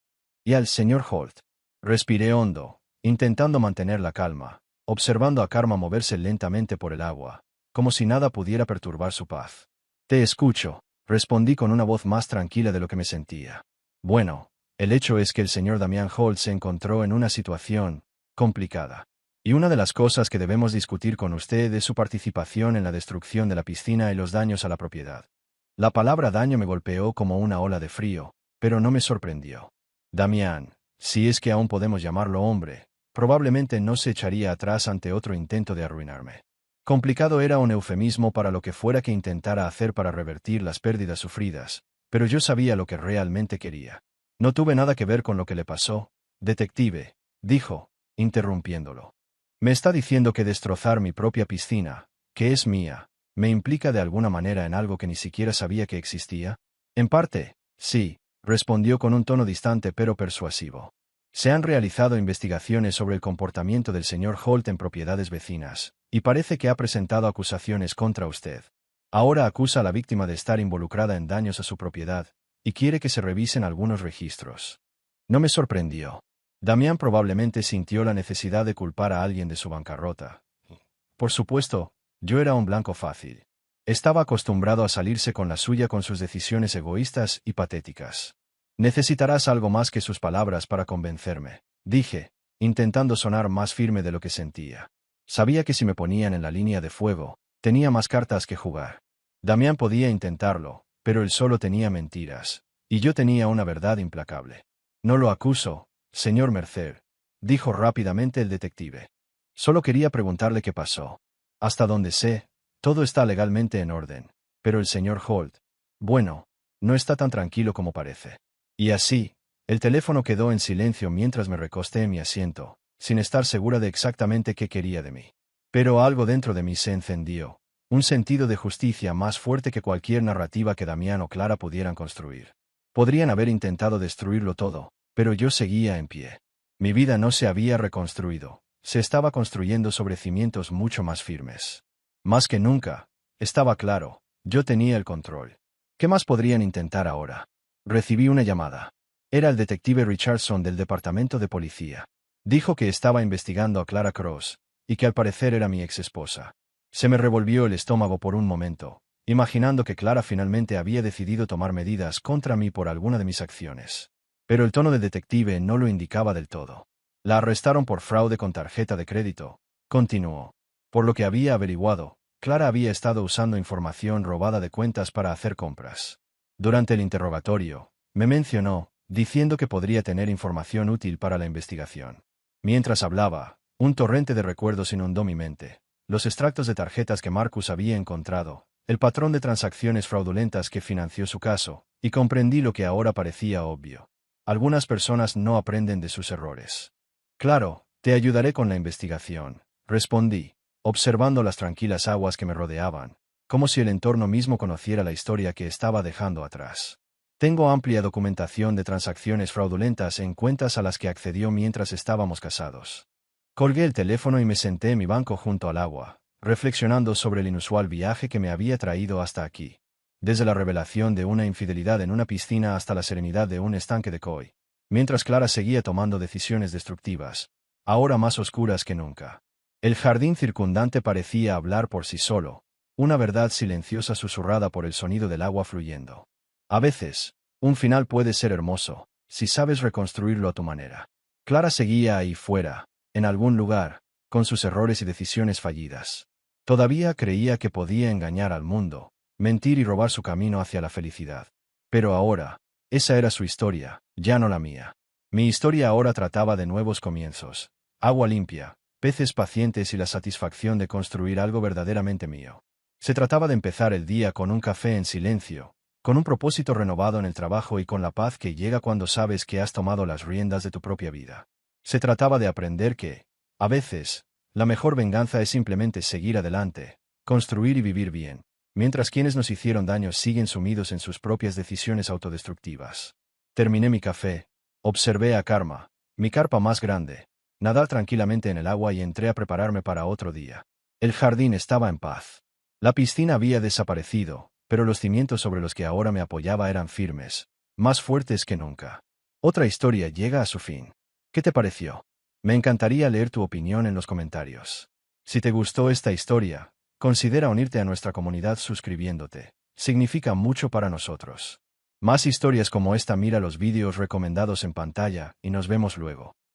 Y al señor Holt. Respiré hondo, intentando mantener la calma, observando a Karma moverse lentamente por el agua, como si nada pudiera perturbar su paz. Te escucho, respondí con una voz más tranquila de lo que me sentía. Bueno, el hecho es que el señor Damián Holt se encontró en una situación complicada. Y una de las cosas que debemos discutir con usted es su participación en la destrucción de la piscina y los daños a la propiedad. La palabra daño me golpeó como una ola de frío, pero no me sorprendió. Damián, si es que aún podemos llamarlo hombre, probablemente no se echaría atrás ante otro intento de arruinarme. Complicado era un eufemismo para lo que fuera que intentara hacer para revertir las pérdidas sufridas, pero yo sabía lo que realmente quería. No tuve nada que ver con lo que le pasó, detective, dijo, interrumpiéndolo. Me está diciendo que destrozar mi propia piscina, que es mía, me implica de alguna manera en algo que ni siquiera sabía que existía. En parte, sí, respondió con un tono distante pero persuasivo. Se han realizado investigaciones sobre el comportamiento del señor Holt en propiedades vecinas, y parece que ha presentado acusaciones contra usted. Ahora acusa a la víctima de estar involucrada en daños a su propiedad, y quiere que se revisen algunos registros. No me sorprendió. Damián probablemente sintió la necesidad de culpar a alguien de su bancarrota. Por supuesto, yo era un blanco fácil. Estaba acostumbrado a salirse con la suya con sus decisiones egoístas y patéticas. Necesitarás algo más que sus palabras para convencerme, dije, intentando sonar más firme de lo que sentía. Sabía que si me ponían en la línea de fuego, tenía más cartas que jugar. Damián podía intentarlo, pero él solo tenía mentiras, y yo tenía una verdad implacable. No lo acuso, señor Mercer, dijo rápidamente el detective. Solo quería preguntarle qué pasó. Hasta donde sé, todo está legalmente en orden, pero el señor Holt, bueno, no está tan tranquilo como parece. Y así, el teléfono quedó en silencio mientras me recosté en mi asiento, sin estar segura de exactamente qué quería de mí. Pero algo dentro de mí se encendió, un sentido de justicia más fuerte que cualquier narrativa que Damián o Clara pudieran construir. Podrían haber intentado destruirlo todo, pero yo seguía en pie. Mi vida no se había reconstruido, se estaba construyendo sobre cimientos mucho más firmes. Más que nunca, estaba claro, yo tenía el control. ¿Qué más podrían intentar ahora? Recibí una llamada. Era el detective Richardson del departamento de policía. Dijo que estaba investigando a Clara Cross, y que al parecer era mi exesposa. Se me revolvió el estómago por un momento, imaginando que Clara finalmente había decidido tomar medidas contra mí por alguna de mis acciones. Pero el tono del detective no lo indicaba del todo. La arrestaron por fraude con tarjeta de crédito, continuó. Por lo que había averiguado, Clara había estado usando información robada de cuentas para hacer compras. Durante el interrogatorio, me mencionó, diciendo que podría tener información útil para la investigación. Mientras hablaba, un torrente de recuerdos inundó mi mente. Los extractos de tarjetas que Marcus había encontrado, el patrón de transacciones fraudulentas que financió su caso, y comprendí lo que ahora parecía obvio. Algunas personas no aprenden de sus errores. Claro, te ayudaré con la investigación, respondí, observando las tranquilas aguas que me rodeaban, como si el entorno mismo conociera la historia que estaba dejando atrás. Tengo amplia documentación de transacciones fraudulentas en cuentas a las que accedió mientras estábamos casados. Colgué el teléfono y me senté en mi banco junto al agua, reflexionando sobre el inusual viaje que me había traído hasta aquí. Desde la revelación de una infidelidad en una piscina hasta la serenidad de un estanque de koi. Mientras Clara seguía tomando decisiones destructivas, ahora más oscuras que nunca. El jardín circundante parecía hablar por sí solo, una verdad silenciosa susurrada por el sonido del agua fluyendo. A veces, un final puede ser hermoso, si sabes reconstruirlo a tu manera. Clara seguía ahí fuera, en algún lugar, con sus errores y decisiones fallidas. Todavía creía que podía engañar al mundo, mentir y robar su camino hacia la felicidad. Pero ahora, esa era su historia, ya no la mía. Mi historia ahora trataba de nuevos comienzos, agua limpia, peces pacientes y la satisfacción de construir algo verdaderamente mío. Se trataba de empezar el día con un café en silencio, con un propósito renovado en el trabajo y con la paz que llega cuando sabes que has tomado las riendas de tu propia vida. Se trataba de aprender que, a veces, la mejor venganza es simplemente seguir adelante, construir y vivir bien, mientras quienes nos hicieron daño siguen sumidos en sus propias decisiones autodestructivas. Terminé mi café, observé a Karma, mi carpa más grande, nadar tranquilamente en el agua y entré a prepararme para otro día. El jardín estaba en paz. La piscina había desaparecido, pero los cimientos sobre los que ahora me apoyaba eran firmes, más fuertes que nunca. Otra historia llega a su fin. ¿Qué te pareció? Me encantaría leer tu opinión en los comentarios. Si te gustó esta historia, considera unirte a nuestra comunidad suscribiéndote. Significa mucho para nosotros. Más historias como esta, mira los vídeos recomendados en pantalla y nos vemos luego.